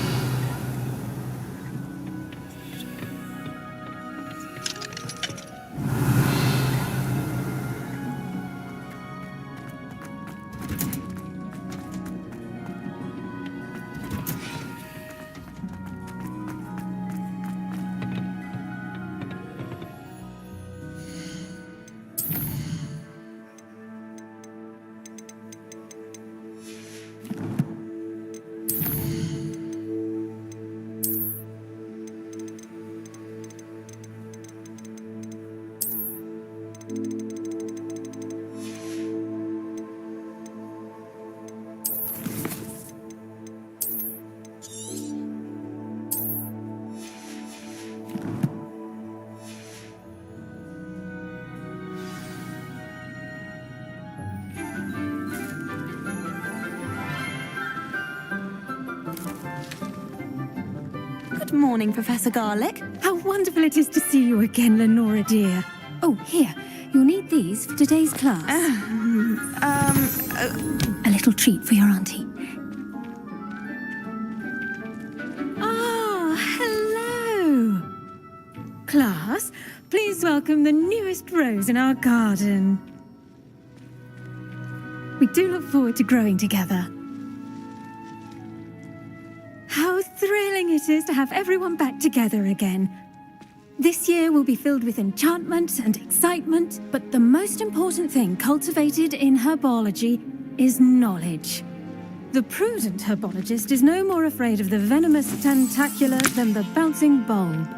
Good morning, Professor Garlick. How wonderful it is to see you again, Lenora dear. Oh, here. You'll need these for today's class. A little treat for your auntie. Ah, hello. Class, please welcome the newest rose in our garden. We do look forward to growing together. How thrilling it is to have everyone back together again. This year will be filled with enchantment and excitement, but the most important thing cultivated in herbology is knowledge. The prudent herbologist is no more afraid of the venomous tentacula than the bouncing bulb.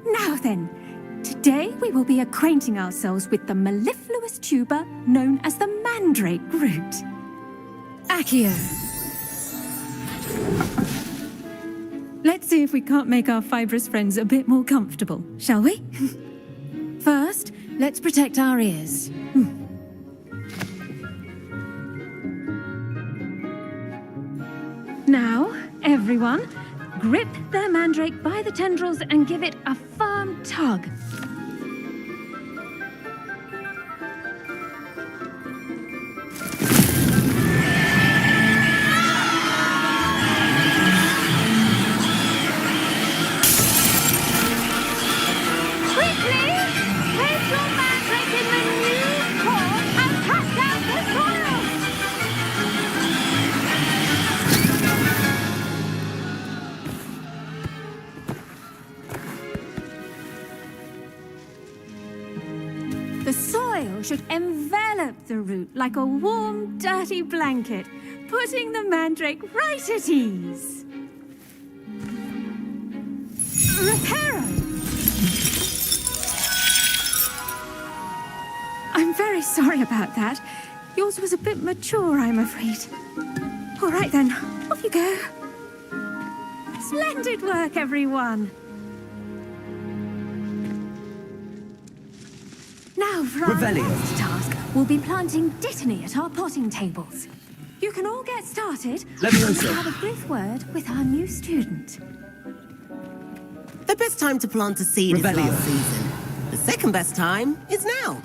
Now then, today we will be acquainting ourselves with the mellifluous tuber known as the mandrake root. Accio. Let's see if we can't make our fibrous friends a bit more comfortable, shall we? First, let's protect our ears. Now, everyone, grip their mandrake by the tendrils and give it a firm tug. The soil should envelop the root like a warm, dirty blanket, putting the mandrake right at ease. Reparo! I'm very sorry about that. Yours was a bit mature, I'm afraid. All right then, off you go. Splendid work, everyone! Now for our Revelio. next task, we'll be planting Dittany at our potting tables. You can all get started. Levioso. Have a brief word with our new student. The best time to plant a seed Revelio. is last season. The second best time is now.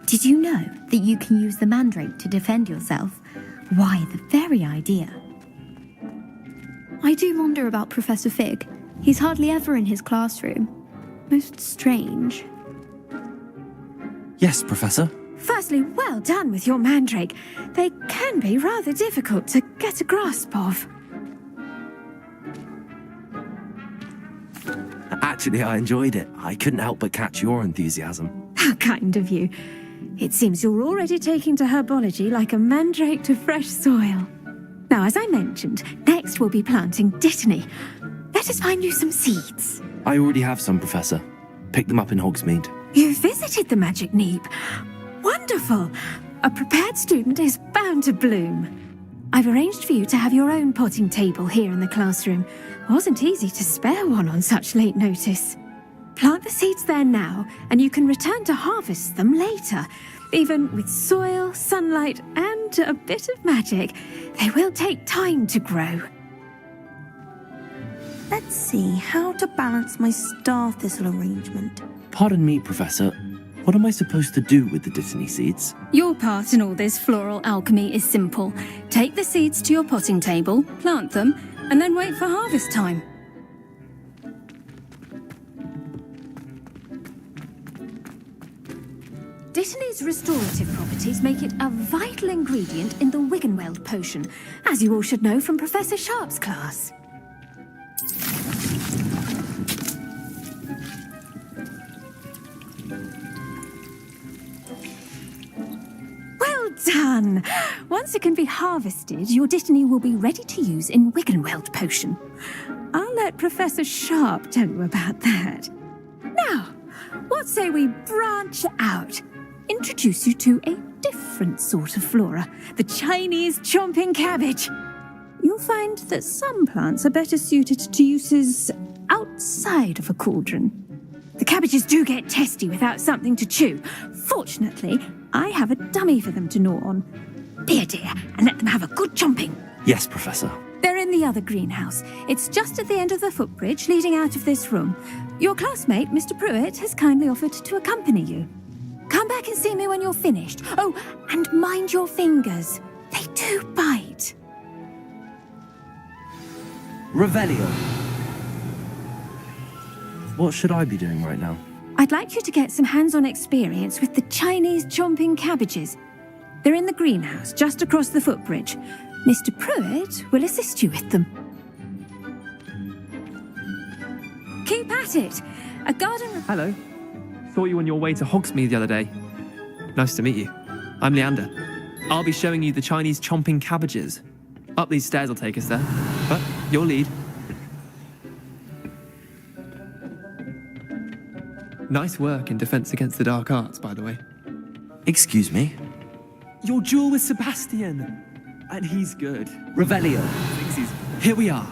Did you know that you can use the mandrake to defend yourself? Why, the very idea. I do wonder about Professor Fig. He's hardly ever in his classroom. Most strange. Yes, Professor. Firstly, well done with your mandrake. They can be rather difficult to get a grasp of. Actually, I enjoyed it. I couldn't help but catch your enthusiasm. How kind of you. It seems you're already taking to herbology like a mandrake to fresh soil. Now, as I mentioned, next we'll be planting Dittany. Let us find you some seeds. I already have some, Professor. Picked them up in Hogsmeade. You visited the Magic Neep. Wonderful. A prepared student is bound to bloom. I've arranged for you to have your own potting table here in the classroom. Wasn't easy to spare one on such late notice. Plant the seeds there now, and you can return to harvest them later. Even with soil, sunlight, and a bit of magic, they will take time to grow. Let's see how to balance my star thistle arrangement. Pardon me, Professor. What am I supposed to do with the Dittany seeds? Your part in all this floral alchemy is simple. Take the seeds to your potting table, plant them, and then wait for harvest time. Dittany's restorative properties make it a vital ingredient in the Wiggenweld potion, as you all should know from Professor Sharp's class. Well done! Once it can be harvested, your Dittany will be ready to use in Wiggenweld potion. I'll let Professor Sharp tell you about that. Now, what say we branch out? Introduce you to a different sort of flora, the Chinese chomping cabbage. You'll find that some plants are better suited to uses outside of a cauldron. The cabbages do get testy without something to chew. Fortunately, I have a dummy for them to gnaw on. Be a dear and let them have a good chomping. Yes, Professor. They're in the other greenhouse. It's just at the end of the footbridge leading out of this room. Your classmate, Mr. Pruitt, has kindly offered to accompany you. Come back and see me when you're finished. Oh, and mind your fingers. They do bite. Revelio. What should I be doing right now? I'd like you to get some hands-on experience with the Chinese chomping cabbages. They're in the greenhouse, just across the footbridge. Mr. Pruitt will assist you with them. Keep at it. A garden... Hello. Saw you on your way to Hogsmeade the other day. Nice to meet you. I'm Leander. I'll be showing you the Chinese chomping cabbages. Up these stairs will take us there. But your lead. Nice work in Defense Against the Dark Arts, by the way. Excuse me? Your duel with Sebastian. And he's good. Revelio. Here we are.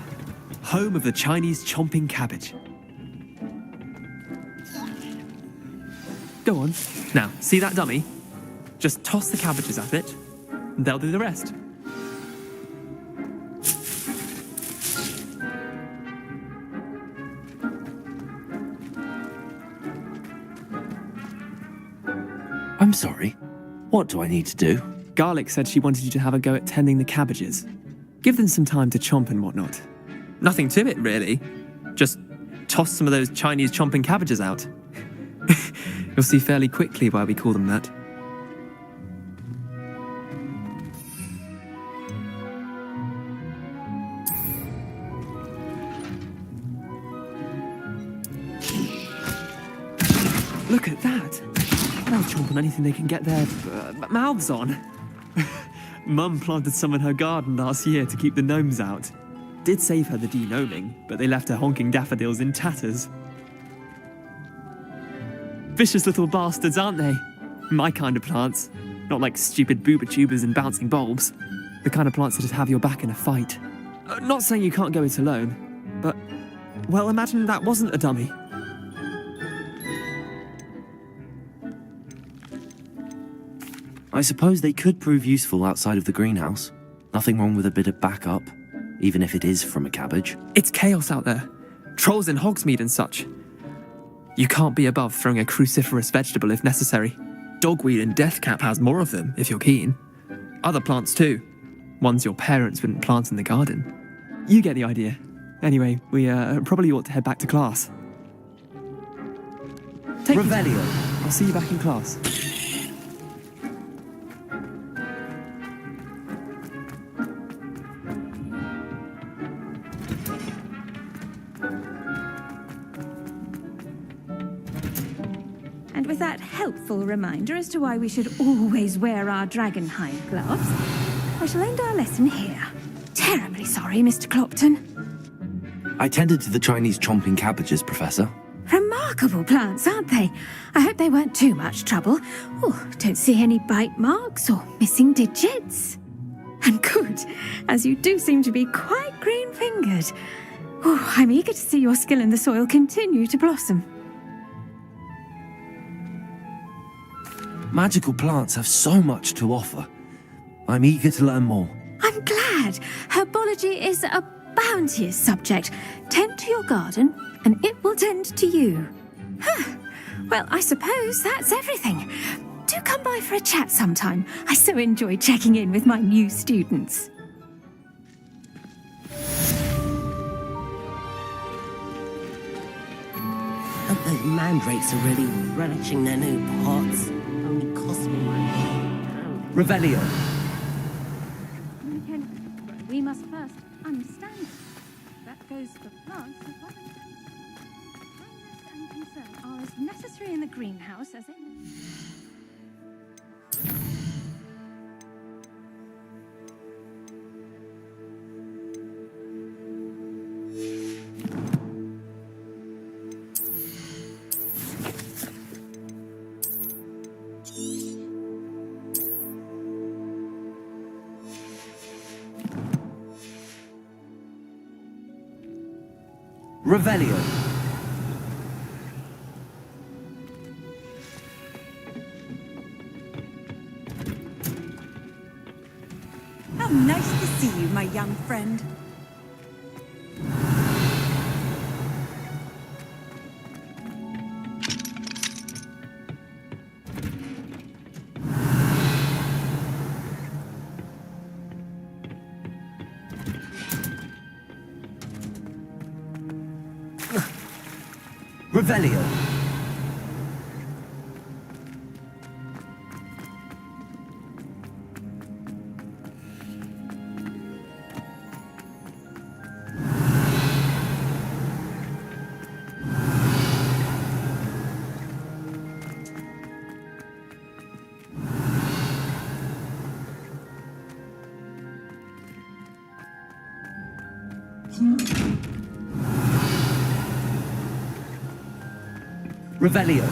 Home of the Chinese chomping cabbage. Go on. Now, see that dummy? Just toss the cabbages at it, and they'll do the rest. I'm sorry. What do I need to do? Garlic said she wanted you to have a go at tending the cabbages. Give them some time to chomp and whatnot. Nothing to it, really. Just toss some of those Chinese chomping cabbages out. You'll see fairly quickly why we call them that. Look at that! They'll chomp on anything they can get their mouths on. Mum planted some in her garden last year to keep the gnomes out. Did save her the de-gnoming, but they left her honking daffodils in tatters. Vicious little bastards, aren't they? My kind of plants. Not like stupid booba tubers and bouncing bulbs. The kind of plants that just have your back in a fight. Not saying you can't go it alone, but, well, imagine that wasn't a dummy. I suppose they could prove useful outside of the greenhouse. Nothing wrong with a bit of backup, even if it is from a cabbage. It's chaos out there. Trolls in Hogsmeade and such. You can't be above throwing a cruciferous vegetable if necessary. Dogweed and deathcap has more of them, if you're keen. Other plants too. Ones your parents wouldn't plant in the garden. You get the idea. Anyway, we probably ought to head back to class. Revelio. I'll see you back in class. And with that helpful reminder as to why we should always wear our dragonhide gloves, I shall end our lesson here. Terribly sorry, Mr. Clopton. I tended to the Chinese chomping cabbages, Professor. Remarkable plants, aren't they? I hope they weren't too much trouble. Oh, don't see any bite marks or missing digits. And good, as you do seem to be quite green-fingered. Oh, I'm eager to see your skill in the soil continue to blossom. Magical plants have so much to offer. I'm eager to learn more. I'm glad. Herbology is a bounteous subject. Tend to your garden, and it will tend to you. Well, I suppose that's everything. Do come by for a chat sometime. I so enjoy checking in with my new students. And those mandrakes are really relishing their new pots. Only cost me £1. Revelio. We must first understand it. That goes for plants as well. Kindness and concern are as necessary in the greenhouse as in... Revelio. How nice to see you, my young friend. Revelio. Revelio.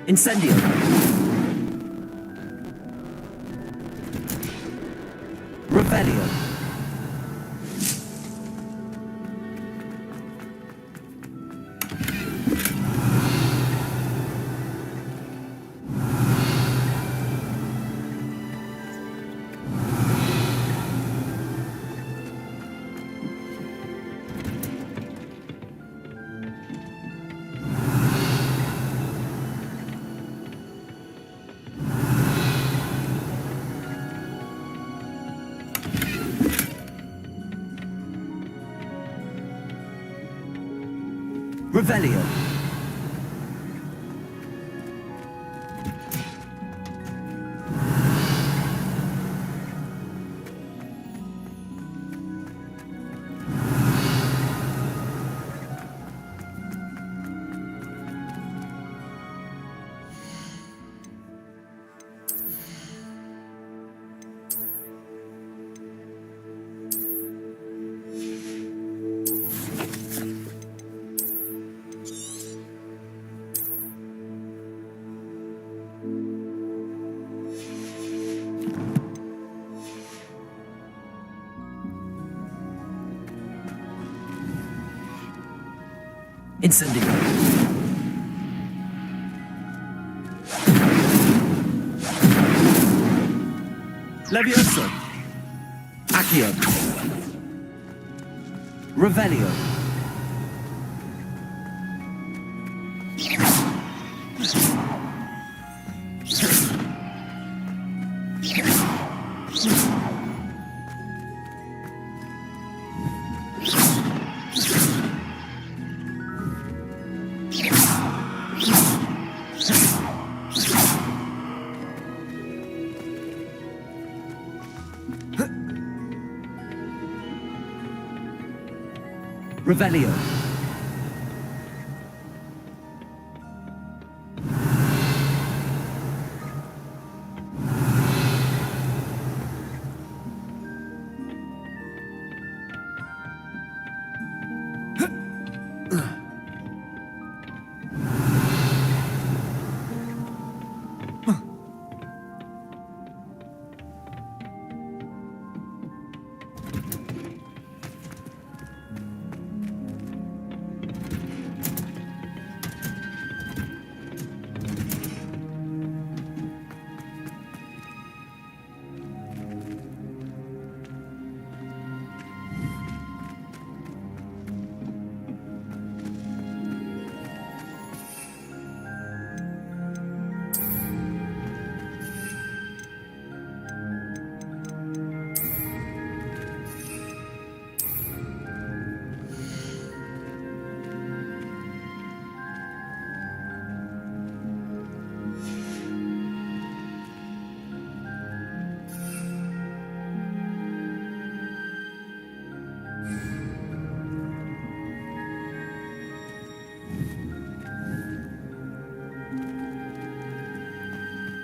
Incendio. Revelio. Revelio. Incendio. Levioso. Accio. Revelio. Revelio.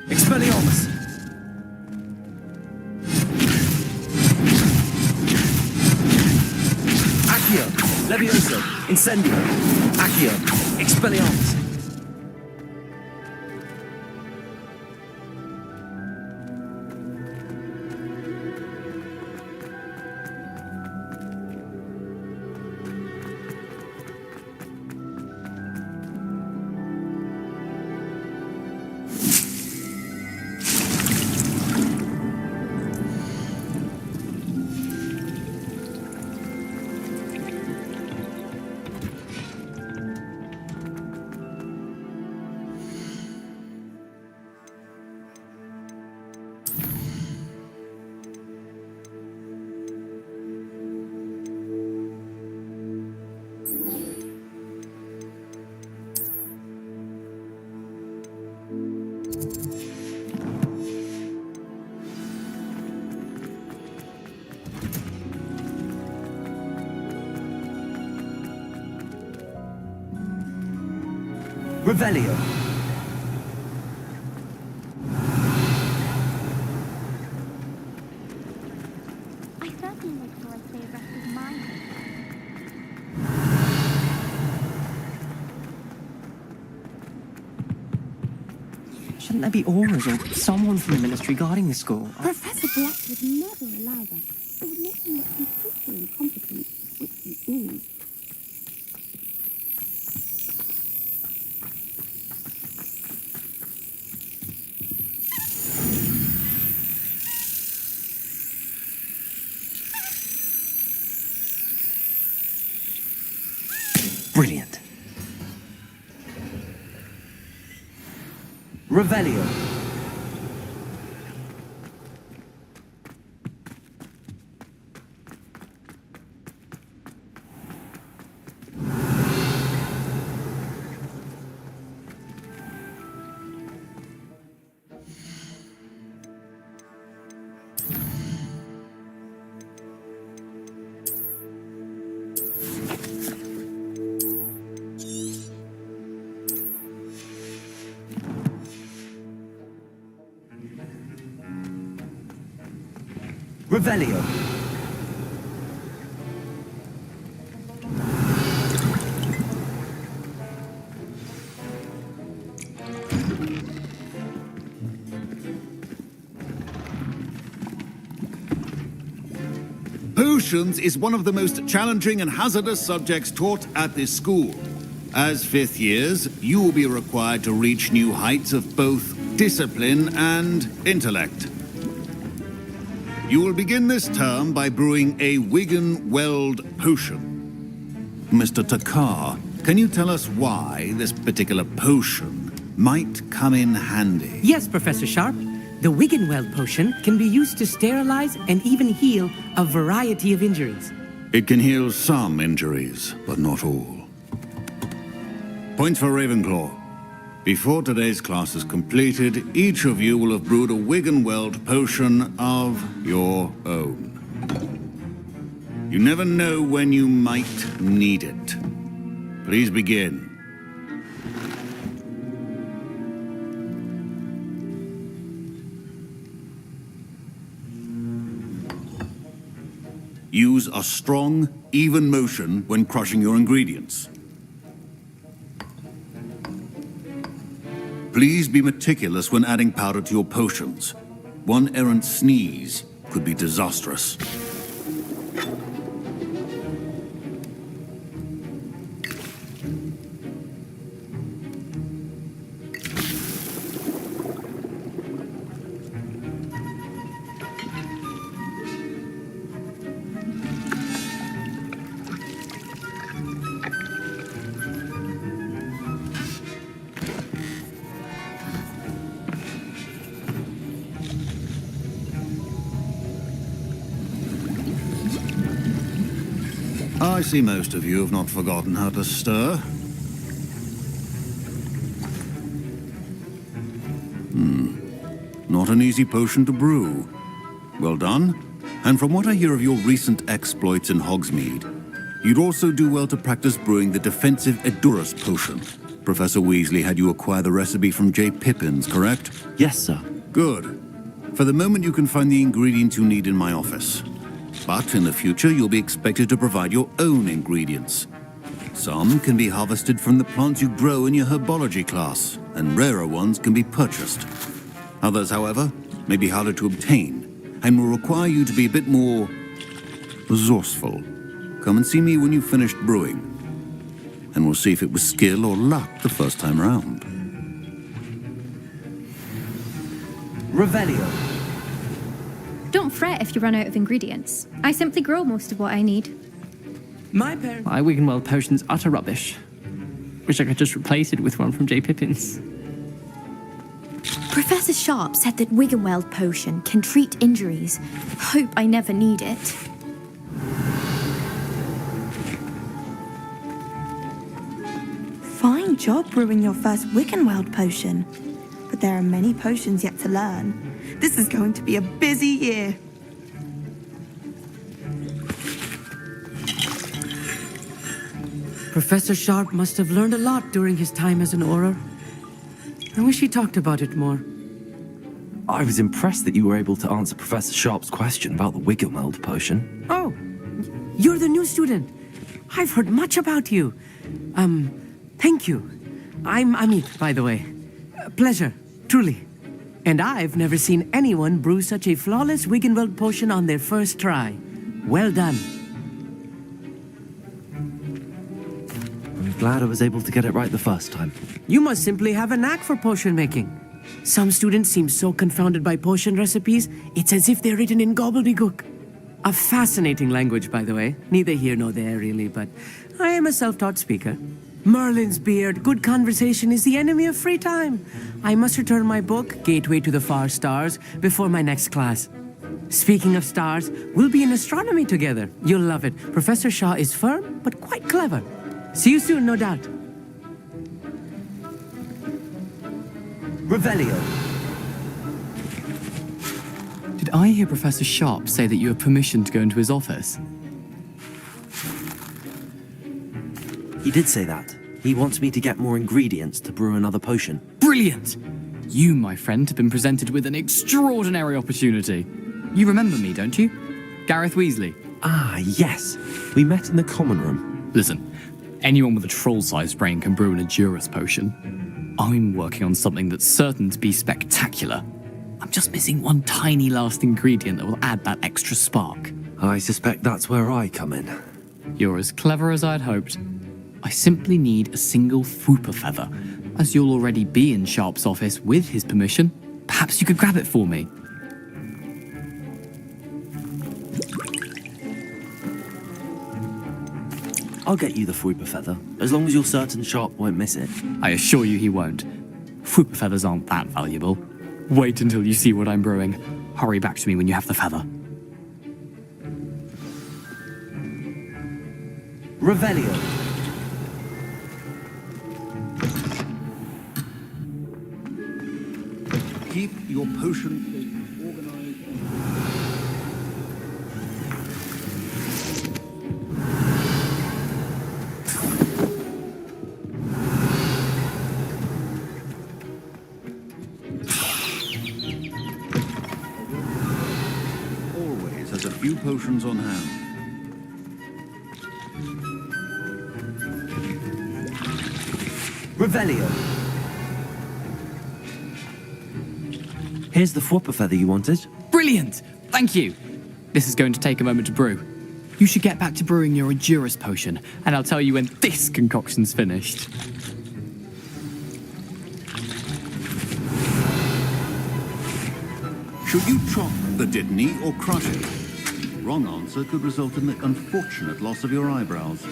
Expelliarmus! Accio! Levioso! Incendio! Accio! Expelliarmus! Revelio. I certainly make sure I stay abreast of mine. Shouldn't there be auras or someone from the ministry guarding the school? Professor Black would never allow that. It would make him look completely incompetent, which he is. Brilliant. Revelio. Revelio. Potions is one of the most challenging and hazardous subjects taught at this school. As fifth years, you will be required to reach new heights of both discipline and intellect. You will begin this term by brewing a Wigan-Weld potion. Mr. Takar, can you tell us why this particular potion might come in handy? Yes, Professor Sharp. The Wigan-Weld potion can be used to sterilize and even heal a variety of injuries. It can heal some injuries, but not all. Points for Ravenclaw. Before today's class is completed, each of you will have brewed a Wigan-Weld potion of your own. You never know when you might need it. Please begin. Use a strong, even motion when crushing your ingredients. Please be meticulous when adding powder to your potions. One errant sneeze could be disastrous. I see most of you have not forgotten how to stir. Not an easy potion to brew. Well done. And from what I hear of your recent exploits in Hogsmeade, you'd also do well to practice brewing the defensive Edurus potion. Professor Weasley had you acquire the recipe from J. Pippins, correct? Yes, sir. Good. For the moment, you can find the ingredients you need in my office. But in the future, you'll be expected to provide your own ingredients. Some can be harvested from the plants you grow in your herbology class, and rarer ones can be purchased. Others, however, may be harder to obtain, and will require you to be a bit more resourceful. Come and see me when you've finished brewing, and we'll see if it was skill or luck the first time round. Revelio. Don't fret if you run out of ingredients. I simply grow most of what I need. My parents... My Wigan-Weld potion's utter rubbish. Wish I could just replace it with one from J. Pippins. Professor Sharp said that Wigan-Weld potion can treat injuries. Hope I never need it. Fine job brewing your first Wigan-Weld potion. But there are many potions yet to learn. This is going to be a busy year. Professor Sharp must have learned a lot during his time as an Auror. I wish he talked about it more. I was impressed that you were able to answer Professor Sharp's question about the Wigan-Weld potion. Oh, you're the new student. I've heard much about you. Thank you. I'm Amit, by the way. Pleasure, truly. And I've never seen anyone brew such a flawless Wigan-Weld potion on their first try. Well done. I'm glad I was able to get it right the first time. You must simply have a knack for potion making. Some students seem so confounded by potion recipes, it's as if they're written in gobbledygook. A fascinating language, by the way. Neither here nor there, really, but I am a self-taught speaker. Merlin's beard, good conversation is the enemy of free time. I must return my book, Gateway to the Far Stars, before my next class. Speaking of stars, we'll be in astronomy together. You'll love it. Professor Shaw is firm, but quite clever. See you soon, no doubt. Revelio. Did I hear Professor Sharp say that you have permission to go into his office? He did say that. He wants me to get more ingredients to brew another potion. Brilliant! You, my friend, have been presented with an extraordinary opportunity. You remember me, don't you? Gareth Weasley. Ah, yes. We met in the common room. Listen, anyone with a troll-sized brain can brew an Edurus potion. I'm working on something that's certain to be spectacular. I'm just missing one tiny last ingredient that will add that extra spark. I suspect that's where I come in. You're as clever as I'd hoped. I simply need a single Fwooper feather. As you'll already be in Sharp's office with his permission, perhaps you could grab it for me. I'll get you the Fwooper feather, as long as you're certain Sharp won't miss it. I assure you he won't. Fwooper feathers aren't that valuable. Wait until you see what I'm brewing. Hurry back to me when you have the feather. Revelio. Keep your potion stations organized. Always has a few potions on hand. Revelio. Here's the Fwooper feather you wanted. Brilliant! Thank you! This is going to take a moment to brew. You should get back to brewing your Endurus potion, and I'll tell you when this concoction's finished. Should you chop the Didney or crush it? Wrong answer could result in the unfortunate loss of your eyebrows.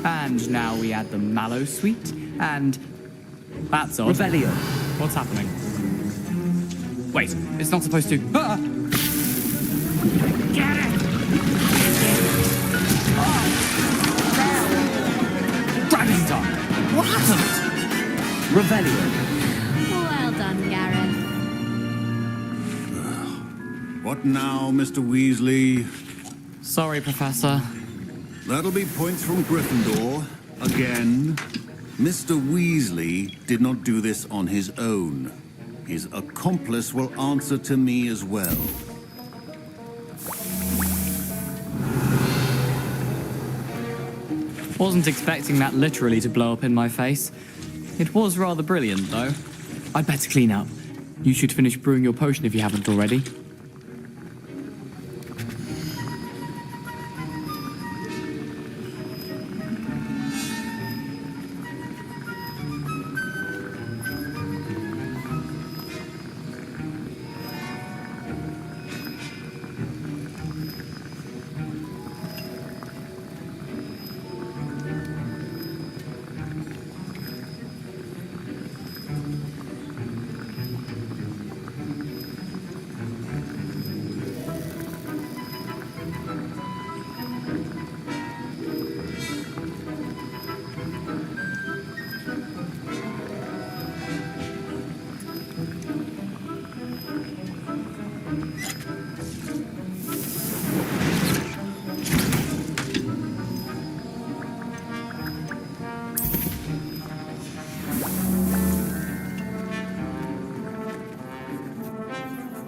And now we add the mallow sweet, and that's odd. Revelio. What's happening? Wait, it's not supposed to. Ah! Get it! Dragon tongue! What happened? Revelio. Well done, Gareth. What now, Mr. Weasley? Sorry, Professor. That'll be points from Gryffindor. Again. Mr. Weasley did not do this on his own. His accomplice will answer to me as well. Wasn't expecting that literally to blow up in my face. It was rather brilliant, though. I'd better clean up. You should finish brewing your potion if you haven't already.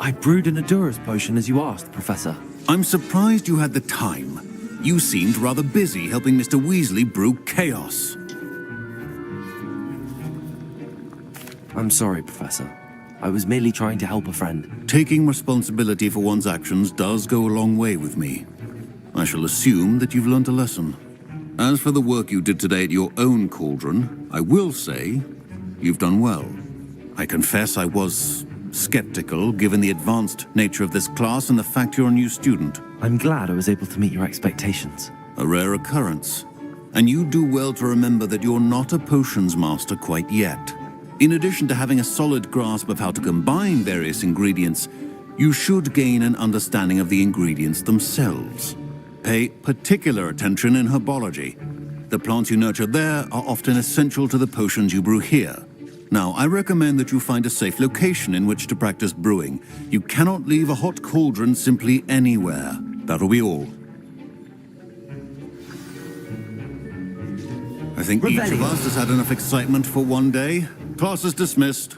I brewed an Endurus potion as you asked, Professor. I'm surprised you had the time. You seemed rather busy helping Mr. Weasley brew chaos. I'm sorry, Professor. I was merely trying to help a friend. Taking responsibility for one's actions does go a long way with me. I shall assume that you've learnt a lesson. As for the work you did today at your own cauldron, I will say you've done well. I confess I was skeptical given the advanced nature of this class and the fact you're a new student. I'm glad I was able to meet your expectations. A rare occurrence. And you do well to remember that you're not a potions master quite yet. In addition to having a solid grasp of how to combine various ingredients, you should gain an understanding of the ingredients themselves. Pay particular attention in herbology. The plants you nurture there are often essential to the potions you brew here. Now, I recommend that you find a safe location in which to practice brewing. You cannot leave a hot cauldron simply anywhere. That'll be all. I think each of us has had enough excitement for one day. Class is dismissed.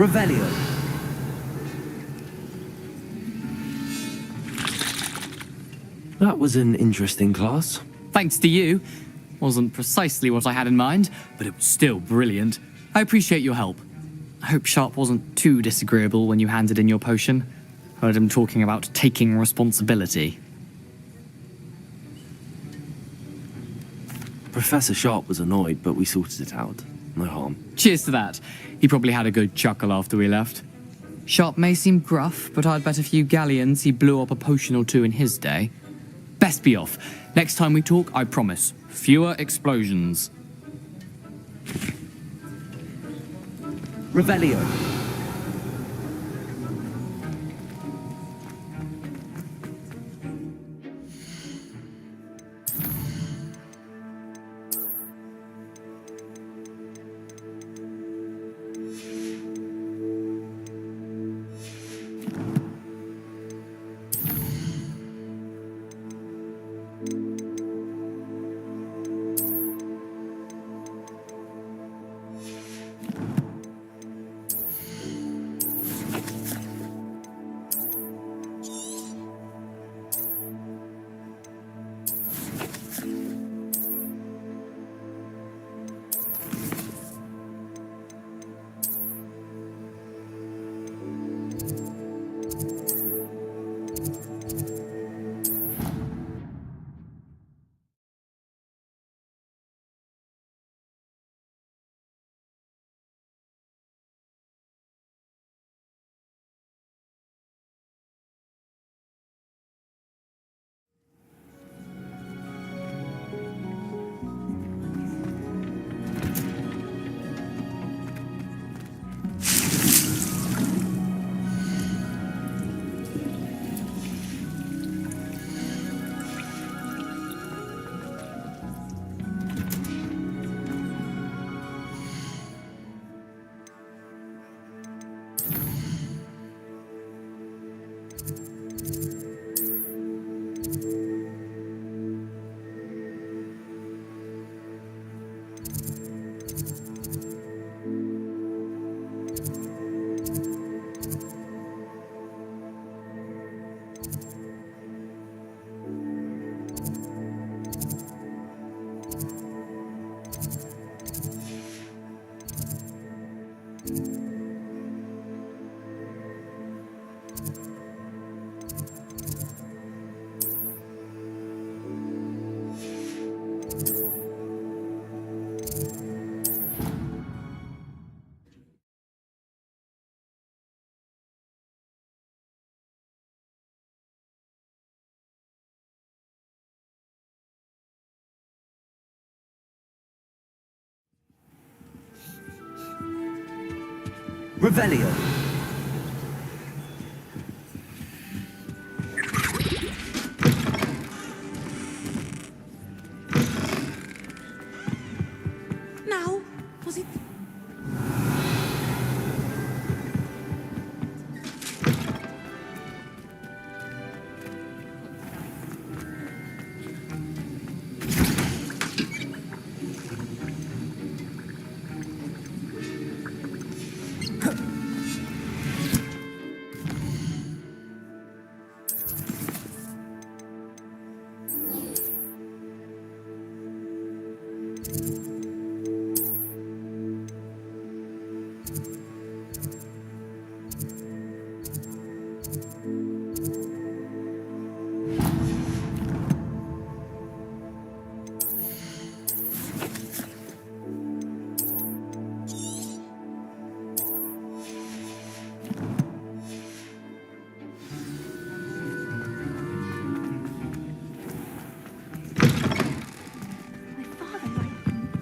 Revelio. That was an interesting class. Thanks to you. Wasn't precisely what I had in mind, but it was still brilliant. I appreciate your help. I hope Sharp wasn't too disagreeable when you handed in your potion. Heard him talking about taking responsibility. Professor Sharp was annoyed, but we sorted it out. No harm. Cheers to that. He probably had a good chuckle after we left. Sharp may seem gruff, but I'd bet a few galleons he blew up a potion or two in his day. Best be off. Next time we talk, I promise. Fewer explosions. Revelio. Revelio. Now, was it...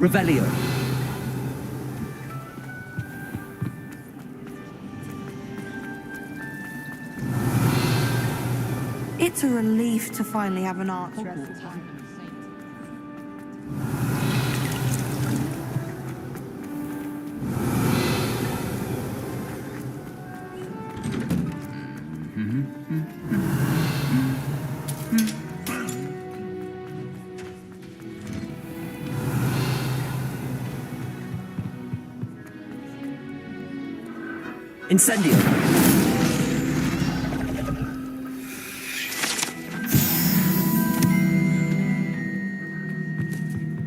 Revelio. It's a relief to finally have an arts recipe. Incendio!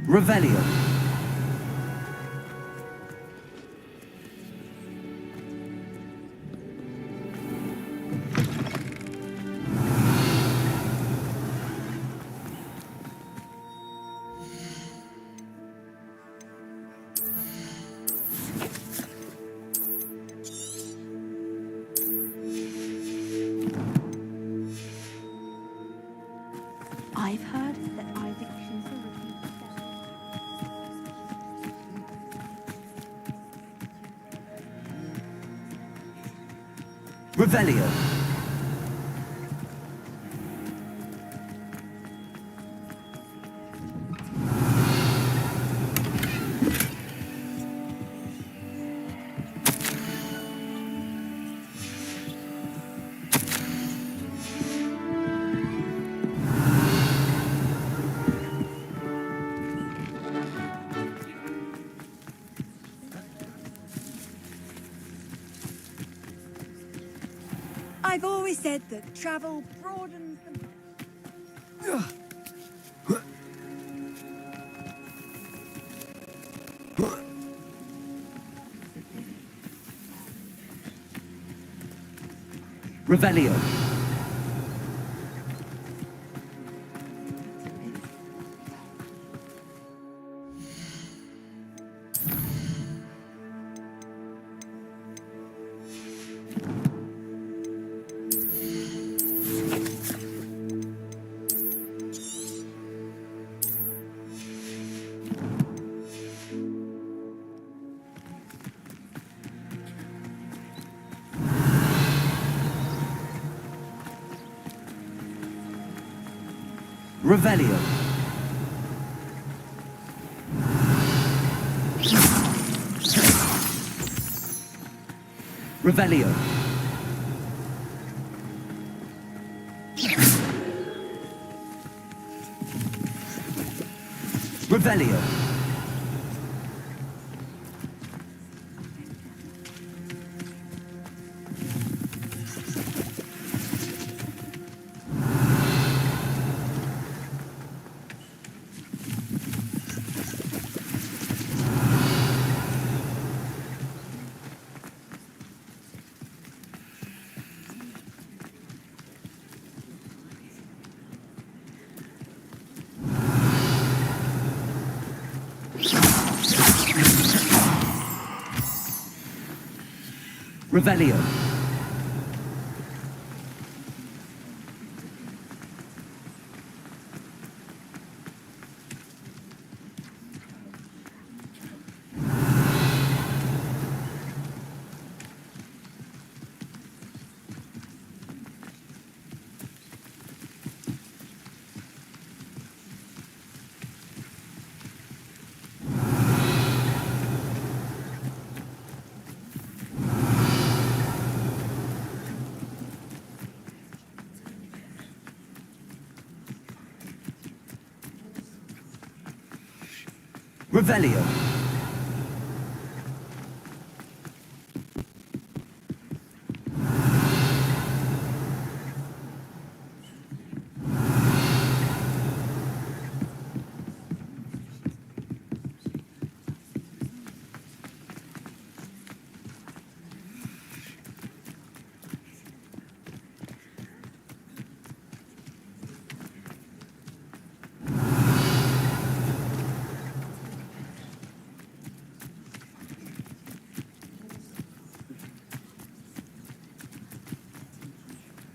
Revelio! I've heard that Isaac should Revelio! I've always said that travel broadens the... Revelio! Revelio! Revelio! Revelio! Revelio! Revelio!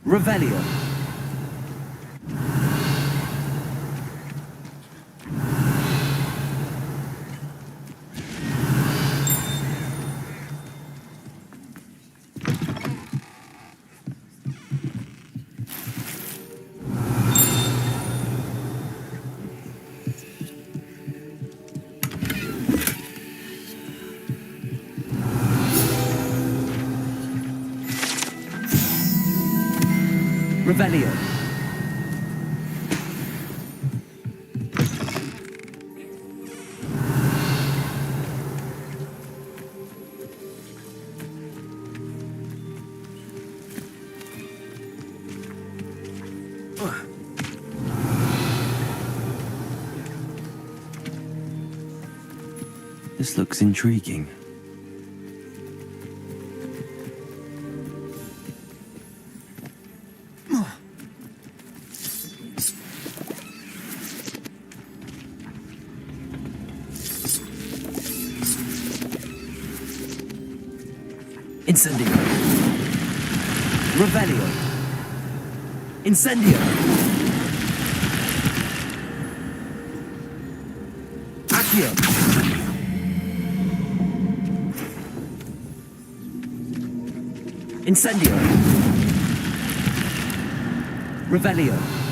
Revelio! Revelio! This looks intriguing. Incendio. Revelio. Incendio. Accio. Incendio. Revelio.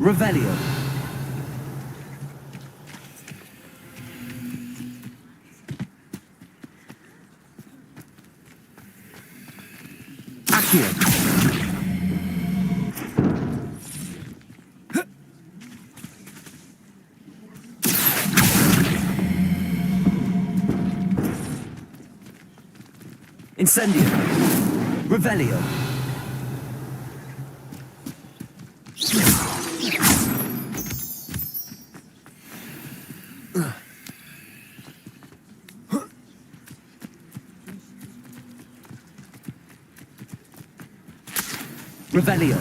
Revelio. Accio. Incendio. Revelio. Revelio.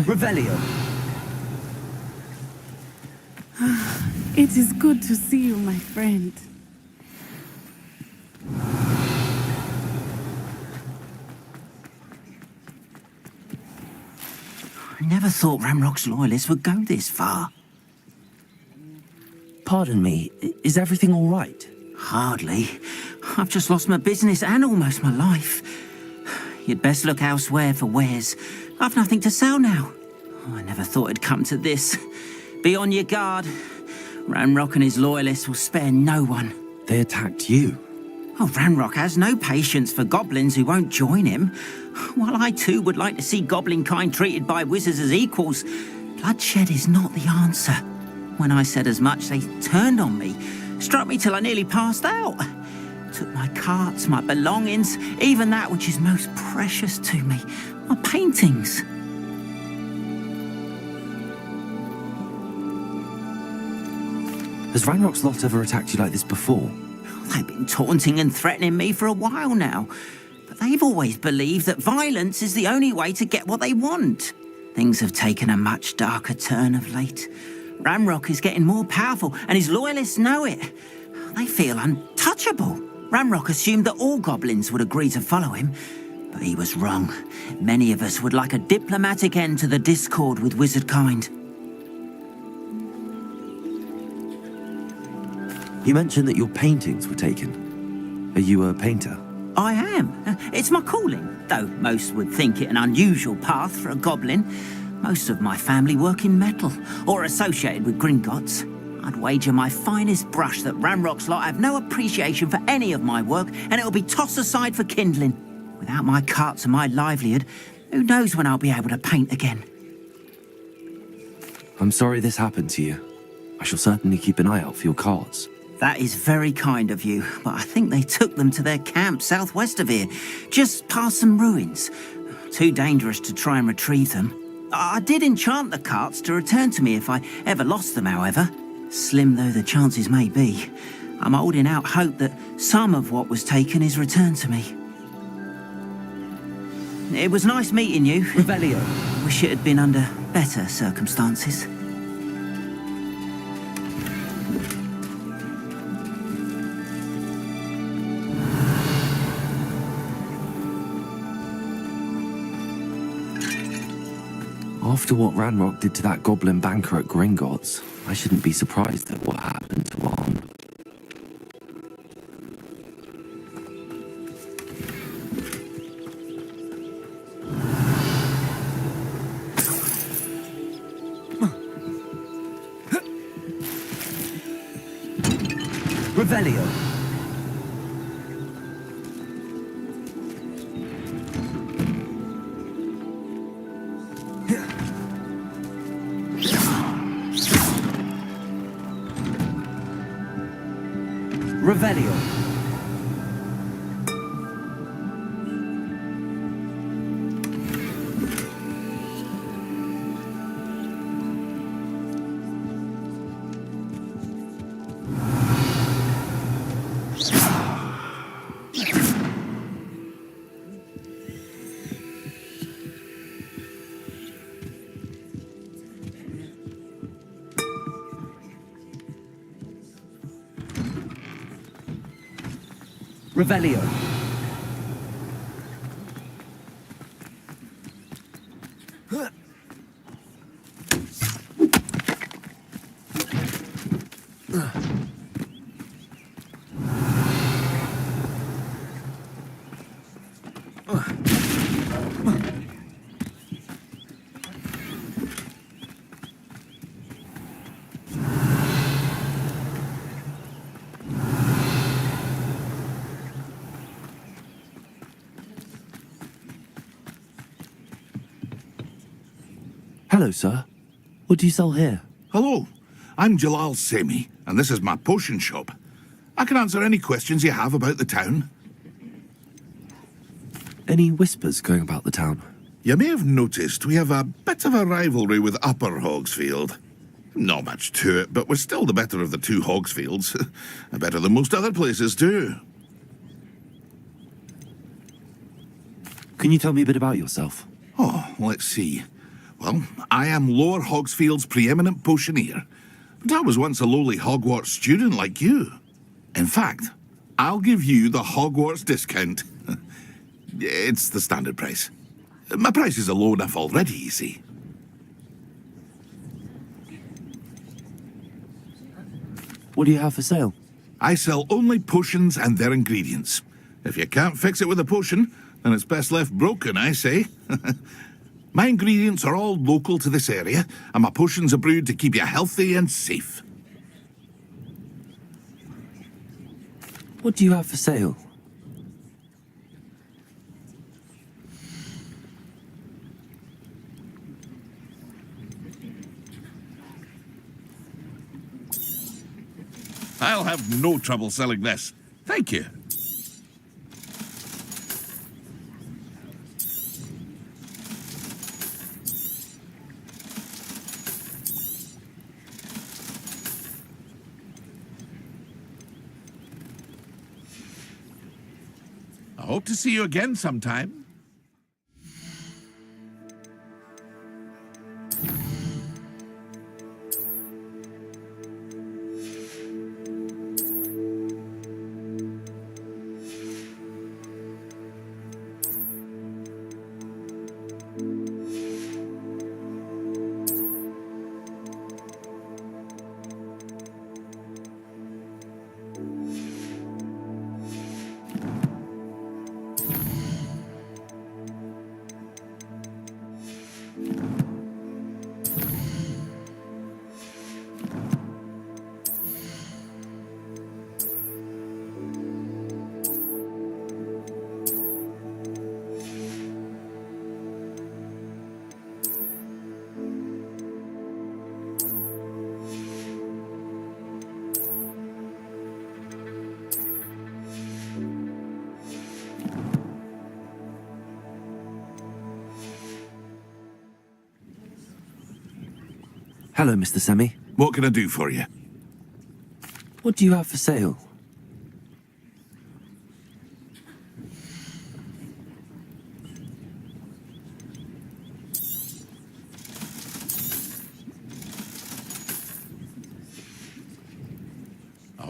Revelio. It is good to see you, my friend. I never thought Ramrock's loyalists would go this far. Pardon me, is everything all right? Hardly. I've just lost my business and almost my life. You'd best look elsewhere for wares. I've nothing to sell now. I never thought it'd come to this. Be on your guard. Ranrock and his loyalists will spare no one. They attacked you. Oh, Ranrock has no patience for goblins who won't join him. While I too would like to see goblin kind treated by wizards as equals, bloodshed is not the answer. When I said as much, they turned on me, struck me till I nearly passed out. Took my carts, my belongings, even that which is most precious to me, my paintings. Has Ranrock's lot ever attacked you like this before? They've been taunting and threatening me for a while now, but they've always believed that violence is the only way to get what they want. Things have taken a much darker turn of late. Ranrock is getting more powerful, and his loyalists know it. They feel untouchable. Ranrock assumed that all goblins would agree to follow him, but he was wrong. Many of us would like a diplomatic end to the discord with wizard kind. You mentioned that your paintings were taken. Are you a painter? I am. It's my calling, though most would think it an unusual path for a goblin. Most of my family work in metal, or associated with Gringotts. I'd wager my finest brush that Ranrock's lot have no appreciation for any of my work, and it'll be tossed aside for kindling. Without my carts and my livelihood, who knows when I'll be able to paint again. I'm sorry this happened to you. I shall certainly keep an eye out for your carts. That is very kind of you, but I think they took them to their camp southwest of here, just past some ruins. Too dangerous to try and retrieve them. I did enchant the carts to return to me if I ever lost them, however. Slim though the chances may be, I'm holding out hope that some of what was taken is returned to me. It was nice meeting you. Revelio. Wish it had been under better circumstances. After what Ranrock did to that goblin banker at Gringotts, I shouldn't be surprised at what happened to Arn. Revelio. Revelio. Revelio. Hello, sir. What do you sell here? Hello, I'm Jalal Semi, and this is my potion shop. I can answer any questions you have about the town. Any whispers going about the town? You may have noticed we have a bit of a rivalry with Upper Hogsfield. Not much to it, but we're still the better of the two Hogsfields. Better than most other places, too. Can you tell me a bit about yourself? Oh, let's see. Well, I am Lower Hogsfield's preeminent potioneer, but I was once a lowly Hogwarts student like you. In fact, I'll give you the Hogwarts discount. It's the standard price. My prices are low enough already, you see. What do you have for sale? I sell only potions and their ingredients. If you can't fix it with a potion, then it's best left broken, I say. My ingredients are all local to this area, and my potions are brewed to keep you healthy and safe. What do you have for sale? I'll have no trouble selling this. Thank you. I hope to see you again sometime. Hello, Mr. Semi. What can I do for you? What do you have for sale?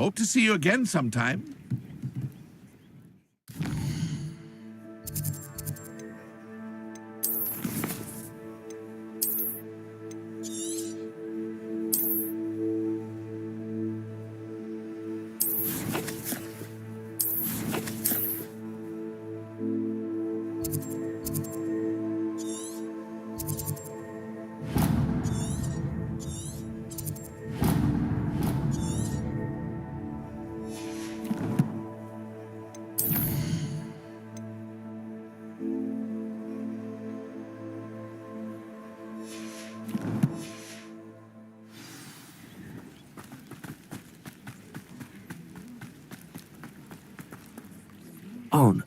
Hope to see you again sometime. On.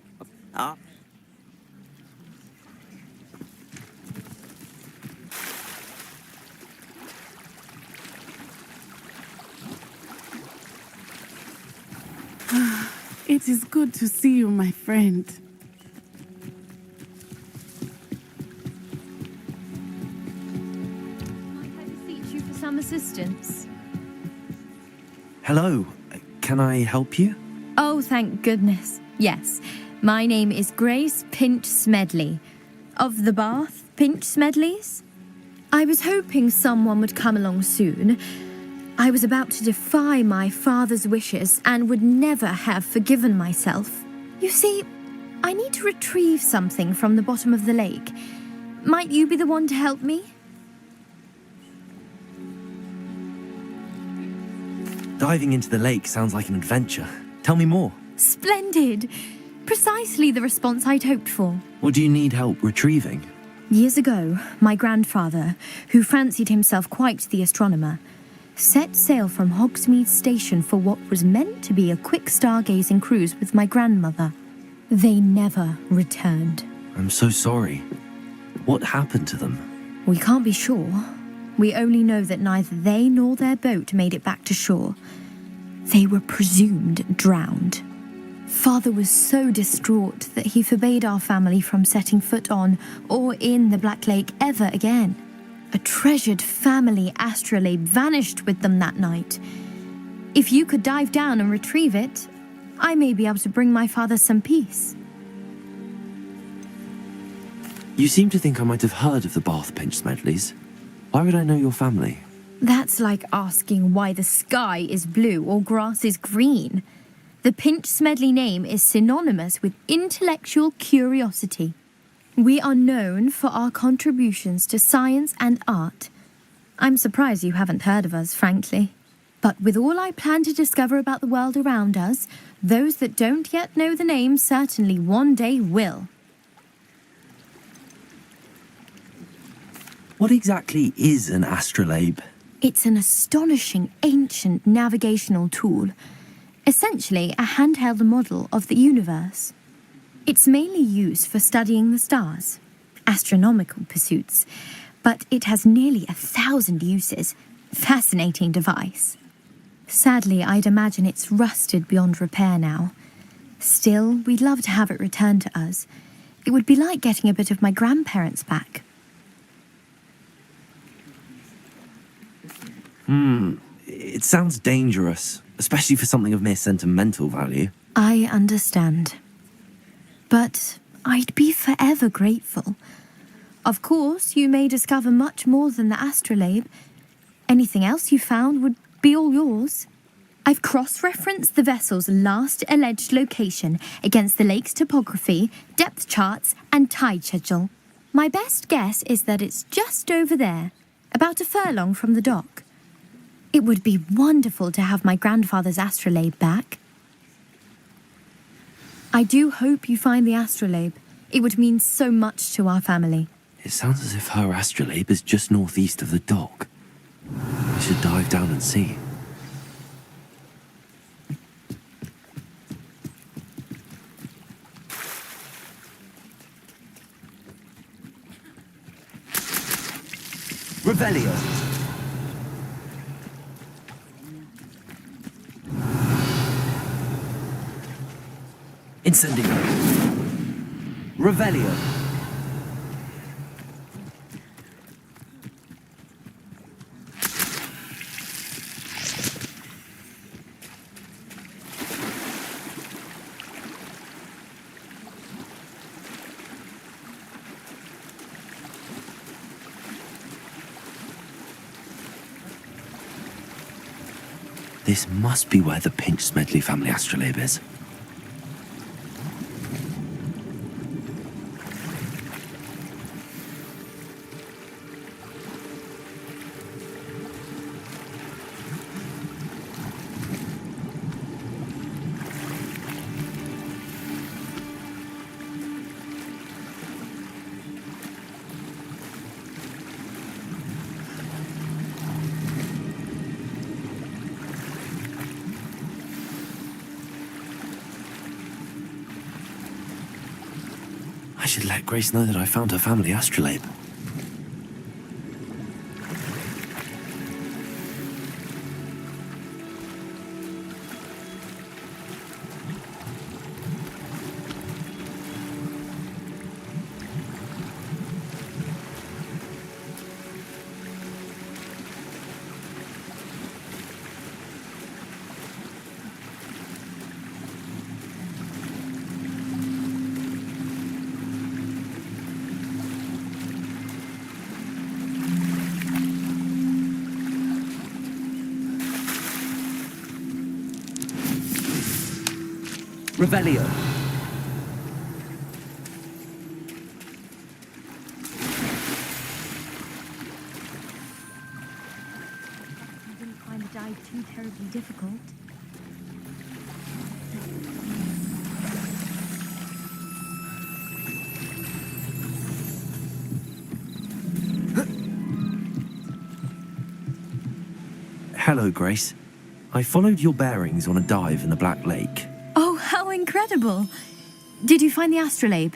It is good to see you, my friend. Beseech you for some assistance. Hello. Can I help you? Oh, thank goodness. Yes. My name is Grace Pinch Smedley. Of the Bath Pinch Smedleys? I was hoping someone would come along soon. I was about to defy my father's wishes and would never have forgiven myself. You see, I need to retrieve something from the bottom of the lake. Might you be the one to help me? Diving into the lake sounds like an adventure. Tell me more. Splendid! Precisely the response I'd hoped for. What do you need help retrieving? Years ago, my grandfather, who fancied himself quite the astronomer, set sail from Hogsmeade Station for what was meant to be a quick stargazing cruise with my grandmother. They never returned. I'm so sorry. What happened to them? We can't be sure. We only know that neither they nor their boat made it back to shore. They were presumed drowned. Father was so distraught that he forbade our family from setting foot on or in the Black Lake ever again. A treasured family astrolabe vanished with them that night. If you could dive down and retrieve it, I may be able to bring my father some peace. You seem to think I might have heard of the Bath Pinch Smedleys. Why would I know your family? That's like asking why the sky is blue or grass is green. The Pinch Smedley name is synonymous with intellectual curiosity. We are known for our contributions to science and art. I'm surprised you haven't heard of us, frankly. But with all I plan to discover about the world around us, those that don't yet know the name certainly one day will. What exactly is an astrolabe? It's an astonishing ancient navigational tool, essentially a handheld model of the universe. It's mainly used for studying the stars, astronomical pursuits, but it has nearly 1,000 uses. Fascinating device. Sadly, I'd imagine it's rusted beyond repair now. Still, we'd love to have it returned to us. It would be like getting a bit of my grandparents back. It sounds dangerous, especially for something of mere sentimental value. I understand. But I'd be forever grateful. Of course, you may discover much more than the astrolabe. Anything else you found would be all yours. I've cross-referenced the vessel's last alleged location against the lake's topography, depth charts, and tide schedule. My best guess is that it's just over there, about a furlong from the dock. It would be wonderful to have my grandfather's astrolabe back. I do hope you find the astrolabe. It would mean so much to our family. It sounds as if her astrolabe is just northeast of the dock. I should dive down and see. Revelio. Incendio. Revelio. This must be where the Pinch Smedley family astrolabe is. I should let Grace know that I found her family astrolabe. Revelio. I didn't find the dive too terribly difficult. Hello, Grace. I followed your bearings on a dive in the Black Lake. Oh, how incredible! Did you find the astrolabe?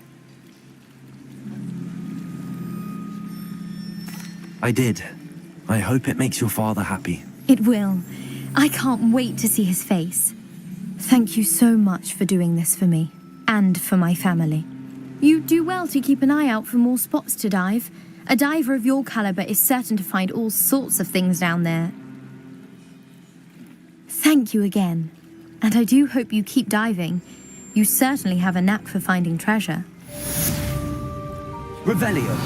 I did. I hope it makes your father happy. It will. I can't wait to see his face. Thank you so much for doing this for me, and for my family. You do well to keep an eye out for more spots to dive. A diver of your caliber is certain to find all sorts of things down there. Thank you again, and I do hope you keep diving. You certainly have a knack for finding treasure. Revelio.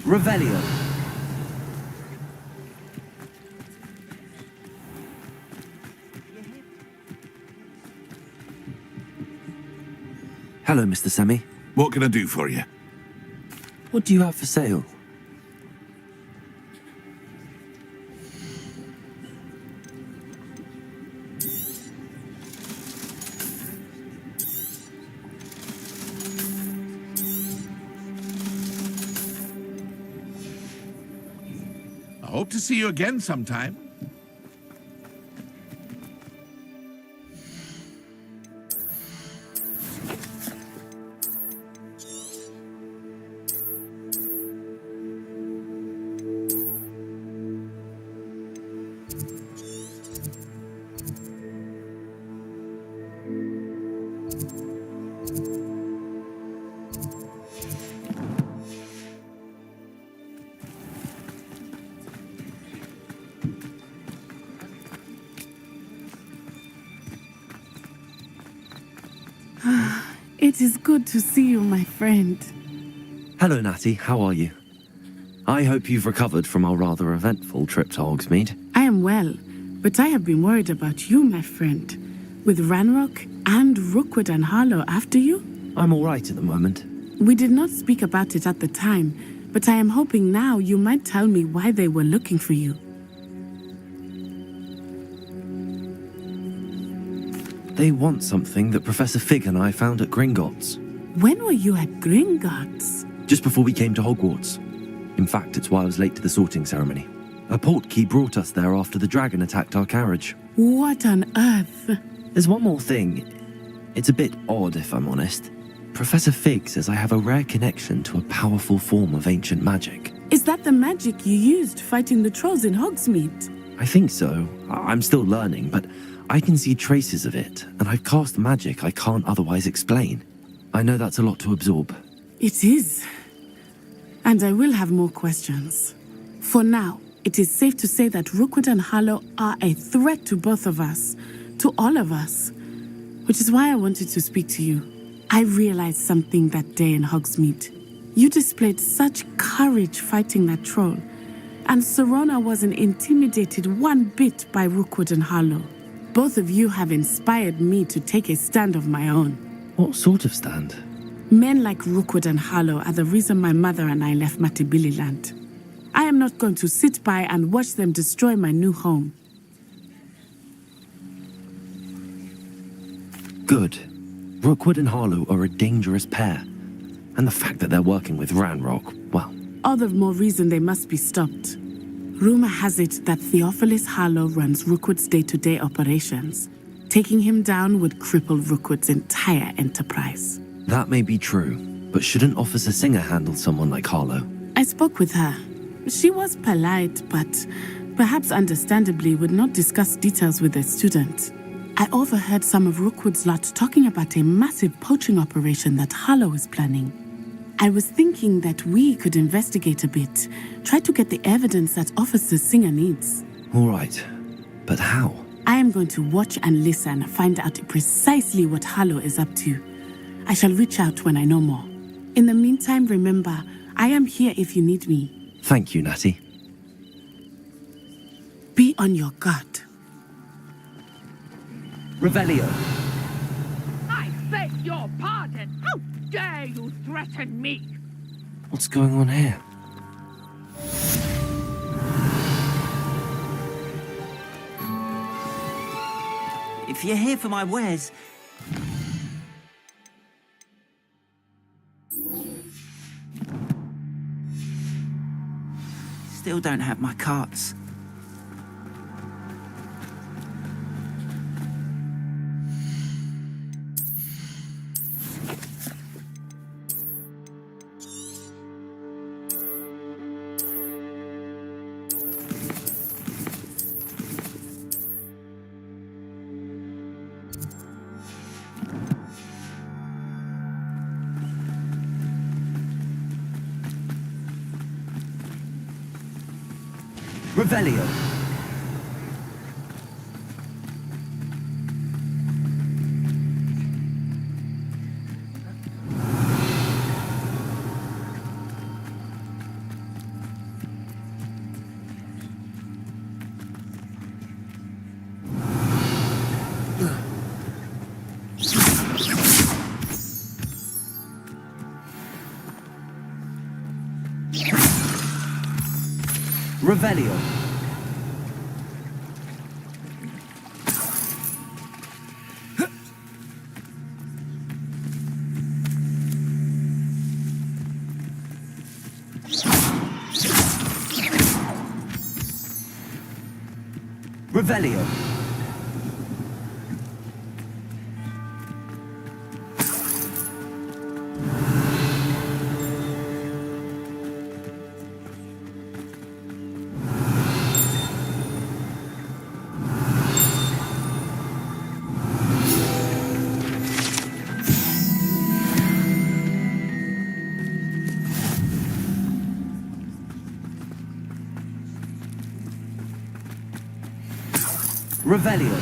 Revelio. Hello, Mr. Semi. What can I do for you? What do you have for sale? I hope to see you again sometime. It is good to see you, my friend. Hello, Natty. How are you? I hope you've recovered from our rather eventful trip to Hogsmeade. I am well, but I have been worried about you, my friend. With Ranrock and Rookwood and Harlow after you? I'm all right at the moment. We did not speak about it at the time, but I am hoping now you might tell me why they were looking for you. They want something that Professor Fig and I found at Gringotts. When were you at Gringotts? Just before we came to Hogwarts. In fact, it's why I was late to the sorting ceremony. A portkey brought us there after the dragon attacked our carriage. What on earth? There's one more thing. It's a bit odd, if I'm honest. Professor Fig says I have a rare connection to a powerful form of ancient magic. Is that the magic you used fighting the trolls in Hogsmeade? I think so. I'm still learning, but I can see traces of it, and I've cast magic I can't otherwise explain. I know that's a lot to absorb. It is. And I will have more questions. For now, it is safe to say that Rookwood and Harlow are a threat to both of us, to all of us, which is why I wanted to speak to you. I realized something that day in Hogsmeade. You displayed such courage fighting that troll, and Serona wasn't intimidated one bit by Rookwood and Harlow. Both of you have inspired me to take a stand of my own. What sort of stand? Men like Rookwood and Harlow are the reason my mother and I left Matabeleland. I am not going to sit by and watch them destroy my new home. Good. Rookwood and Harlow are a dangerous pair. And the fact that they're working with Ranrock, well... All the more reason they must be stopped. Rumor has it that Theophilus Harlow runs Rookwood's day-to-day operations. Taking him down would cripple Rookwood's entire enterprise. That may be true, but shouldn't Officer Singer handle someone like Harlow? I spoke with her. She was polite, but perhaps understandably would not discuss details with a student. I overheard some of Rookwood's lot talking about a massive poaching operation that Harlow is planning. I was thinking that we could investigate a bit, try to get the evidence that Officer Singer needs. All right, but how? I am going to watch and listen, find out precisely what Harlow is up to. I shall reach out when I know more. In the meantime, remember, I am here if you need me. Thank you, Natty. Be on your guard. Revelio. I beg your pardon. How dare you threaten me? What's going on here? If you're here for my wares... Still don't have my carts. Revelio. Revelio. Revelio. Revelio.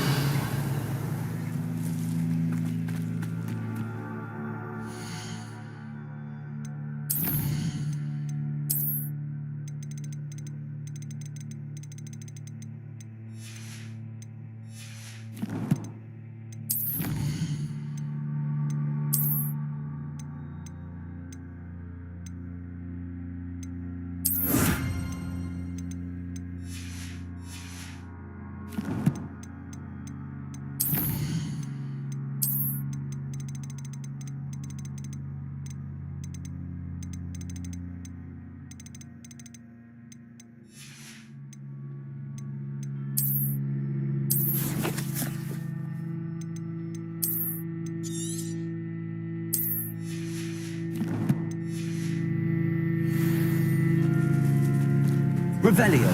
Revelio.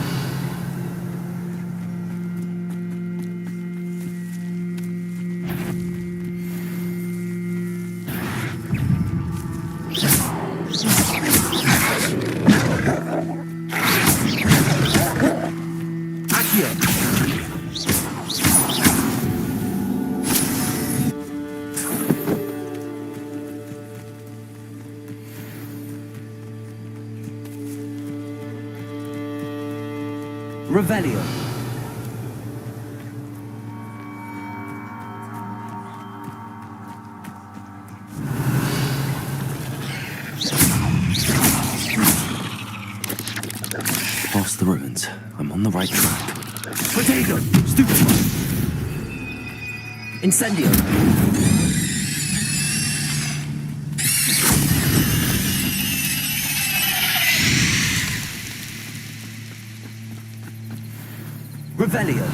Revelio. Past the ruins. I'm on the right track. Potato! Stupid one! Incendio! Revelio.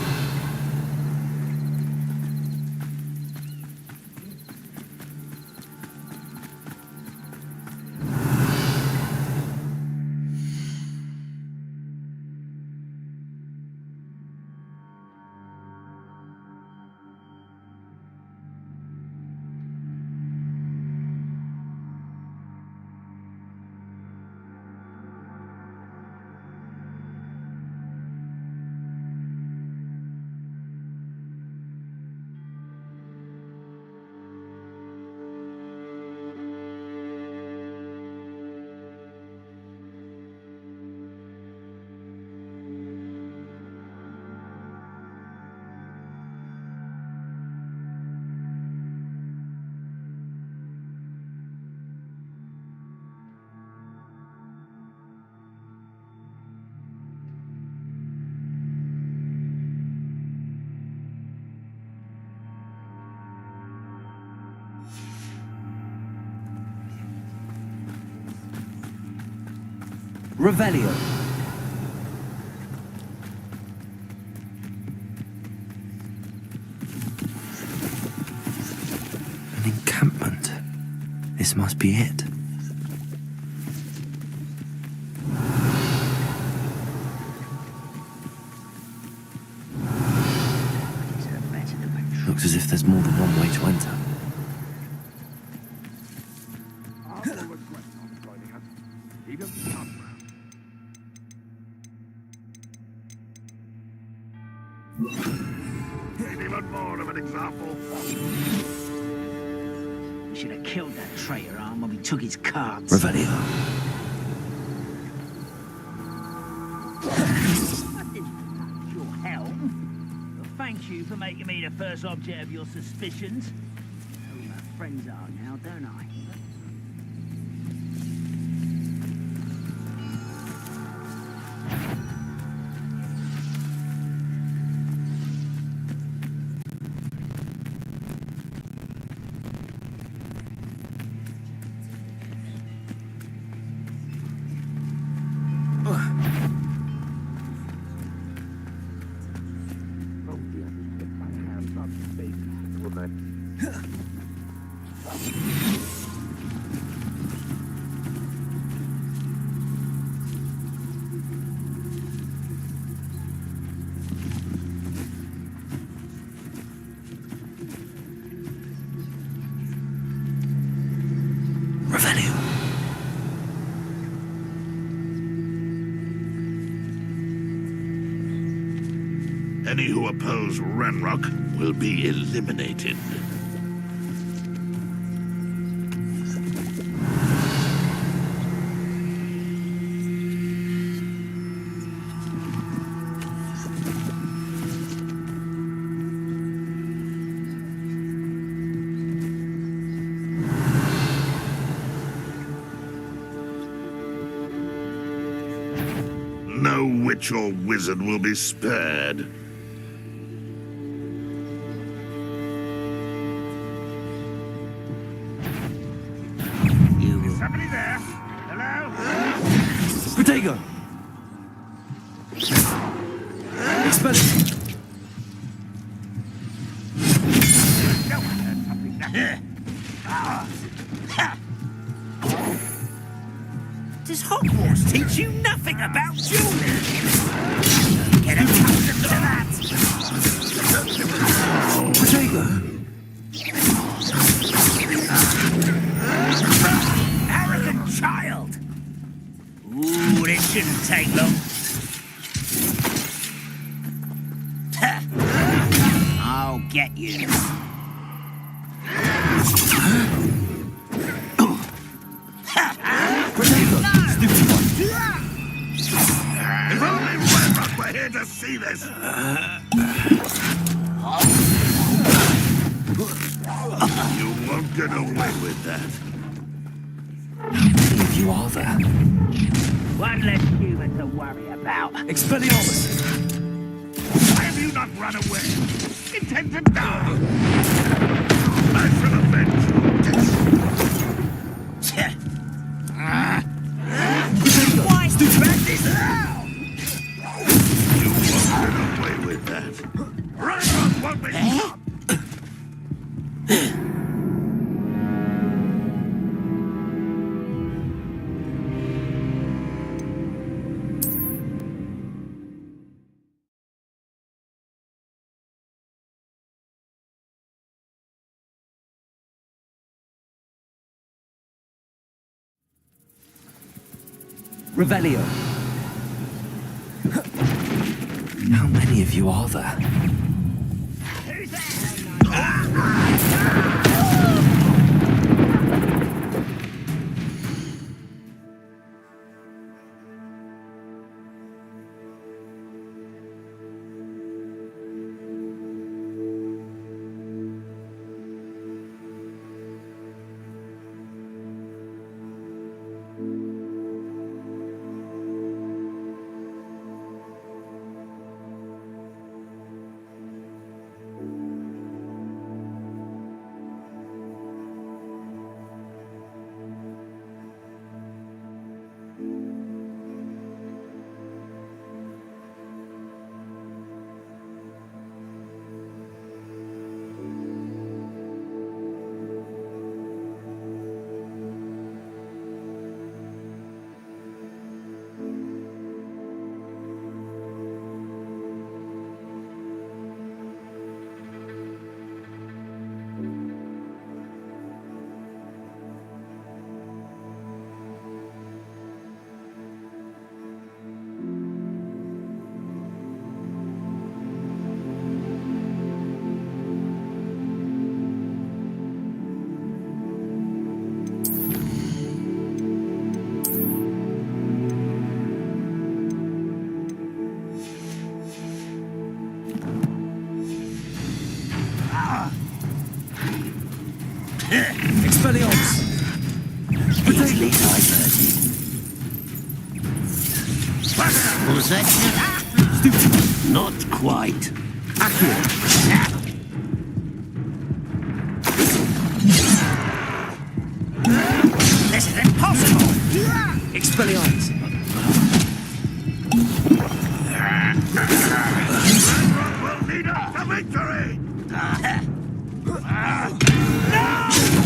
Revelio. An encampment. This must be it. Looks as if there's more than one way to enter. Even more of an example. We should have killed that traitor arm when we took his cards. Revelio. Your help. Well, thank you for making me the first object of your suspicions. I know who my friends are now, don't I? Any who oppose Ranrock will be eliminated. No witch or wizard will be spared. Is somebody there? Hello? Protego! Expel it! does Hogwarts teach you nothing about dueling? Get accustomed to that. Protego! Arrogant child! Ooh, this shouldn't take long. I'll get you. If only Redrock were here to see this! You won't get away with that. How many of you are there? One less human to worry about. Expelliarmus! Why have you not run away? Intend to die! I shall avenge you. Why spread this now? You won't get away with that. Redrock won't be stopped! Revelio. How many of you are there? Expelliarmus! Easily diverted. Possession? Not quite. Accio! This is impossible! Expelliarmus! Redrock will lead us to victory! No!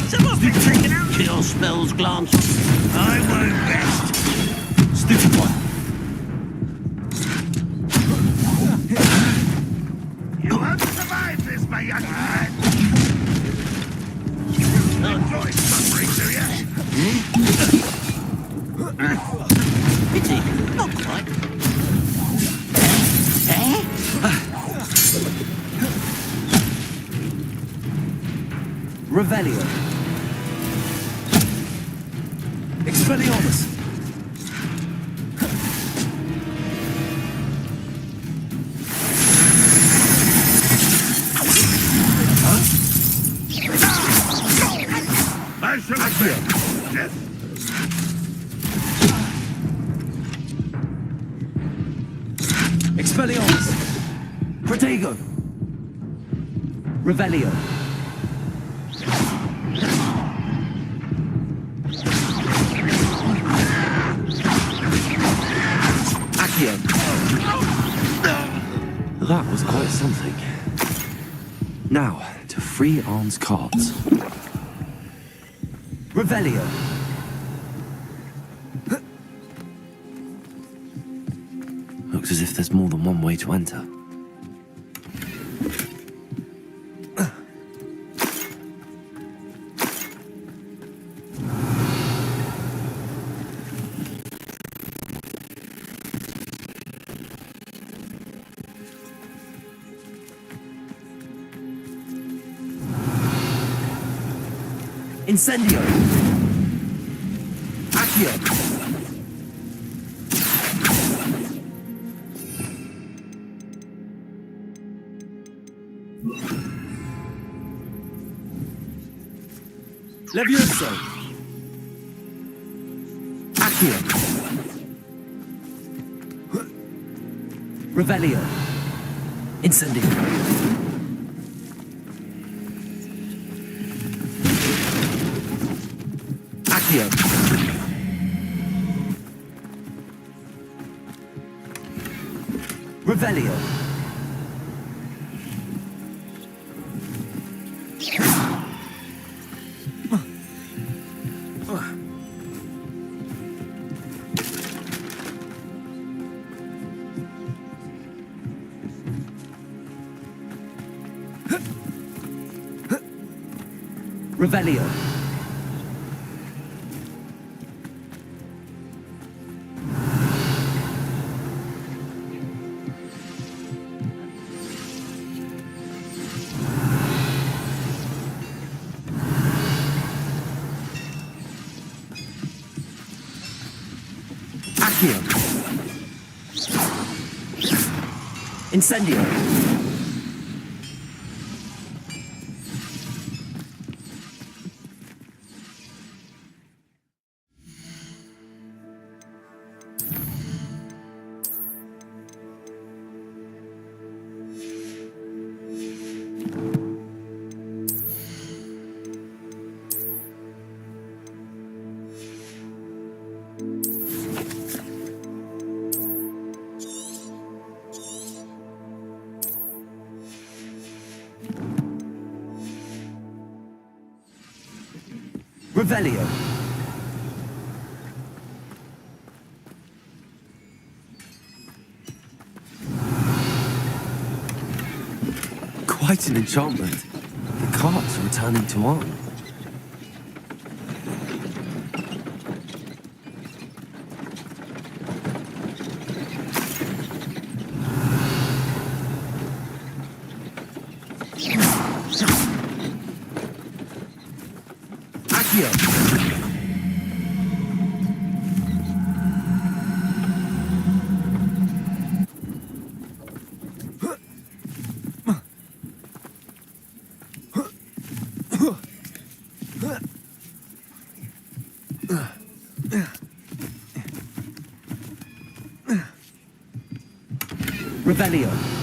Someone's been taken out! Kill spells glance. I won't rest. Stupid one. You won't survive this, my young man! Enjoy suffering, do you? Pity. Not quite. Revelio. Expelliarmus. I shall avenge death. Expelliarmus. Protego. Revelio. Accio. That was quite something. Now, to free Arn's cards. Revelio. looks as if there's more than one way to enter. Incendio! Accio! Levioso! Accio! Revelio! Incendio! Accio! Revelio! Revelio! Accio! Incendio! Revelio! Quite an enchantment. The carts are returning to Arn. Revelio!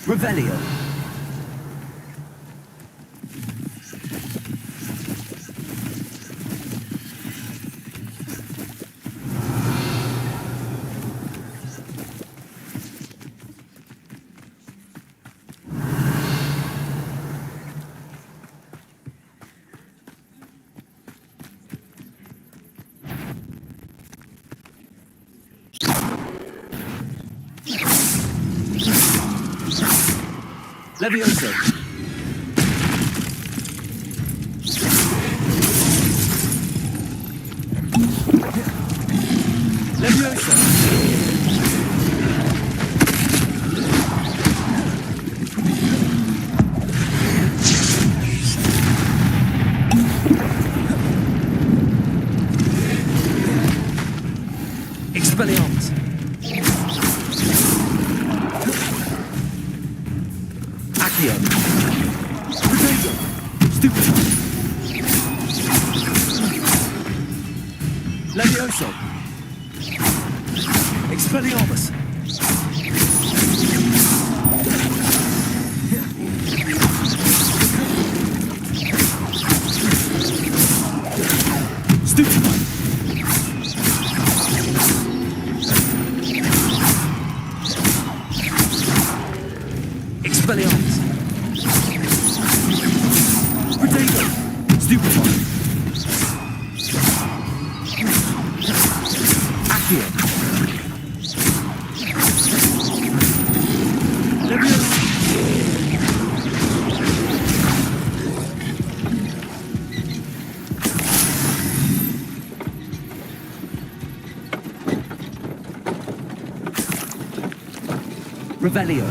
Revelio! Levioso! Accio. Potato. Stupid. Levioso. Expelliarmus. Stupid. Expelliarmus. Potato. Stupefy. Accio. Leviosa. Revelio.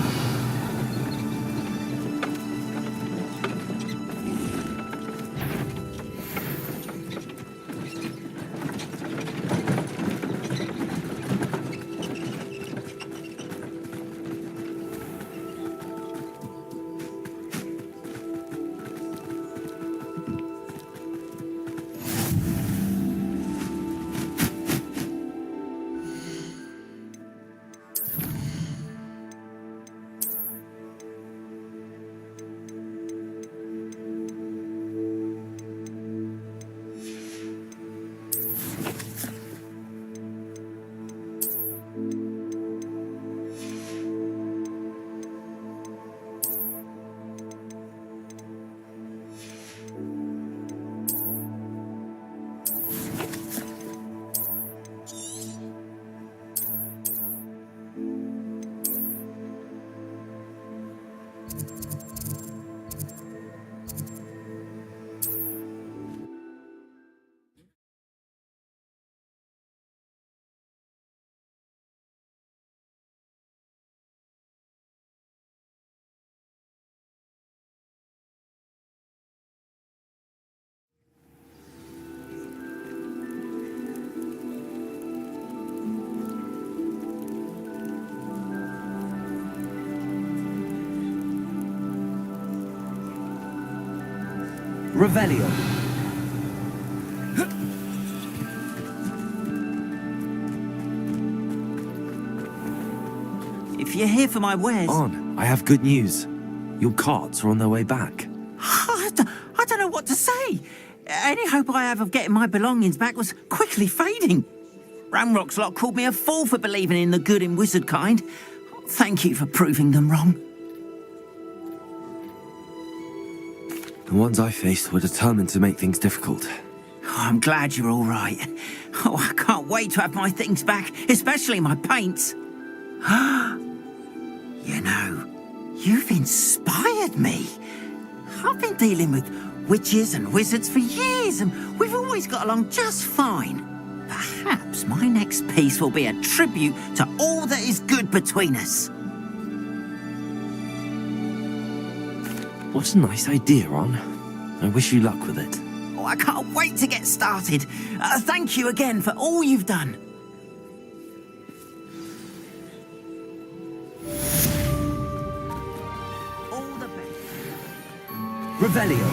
Revelio. If you're here for my wares... On, I have good news. Your carts are on their way back. I don't know what to say. Any hope I have of getting my belongings back was quickly fading. Ramrock's lot called me a fool for believing in the good in wizard kind. Thank you for proving them wrong. The ones I faced were determined to make things difficult. Oh, I'm glad you're all right. Oh, I can't wait to have my things back, especially my paints. You know, you've inspired me. I've been dealing with witches and wizards for years, and we've always got along just fine. Perhaps my next piece will be a tribute to all that is good between us. What a nice idea, Ron. I wish you luck with it. Oh, I can't wait to get started. Thank you again for all you've done. All the best. Revelio.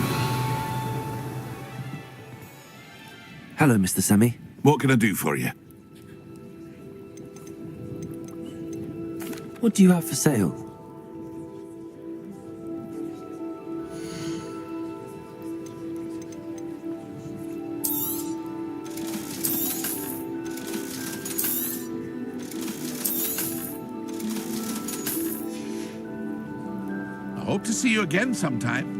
Hello, Mr. Semi. What can I do for you? What do you have for sale? I hope to see you again sometime.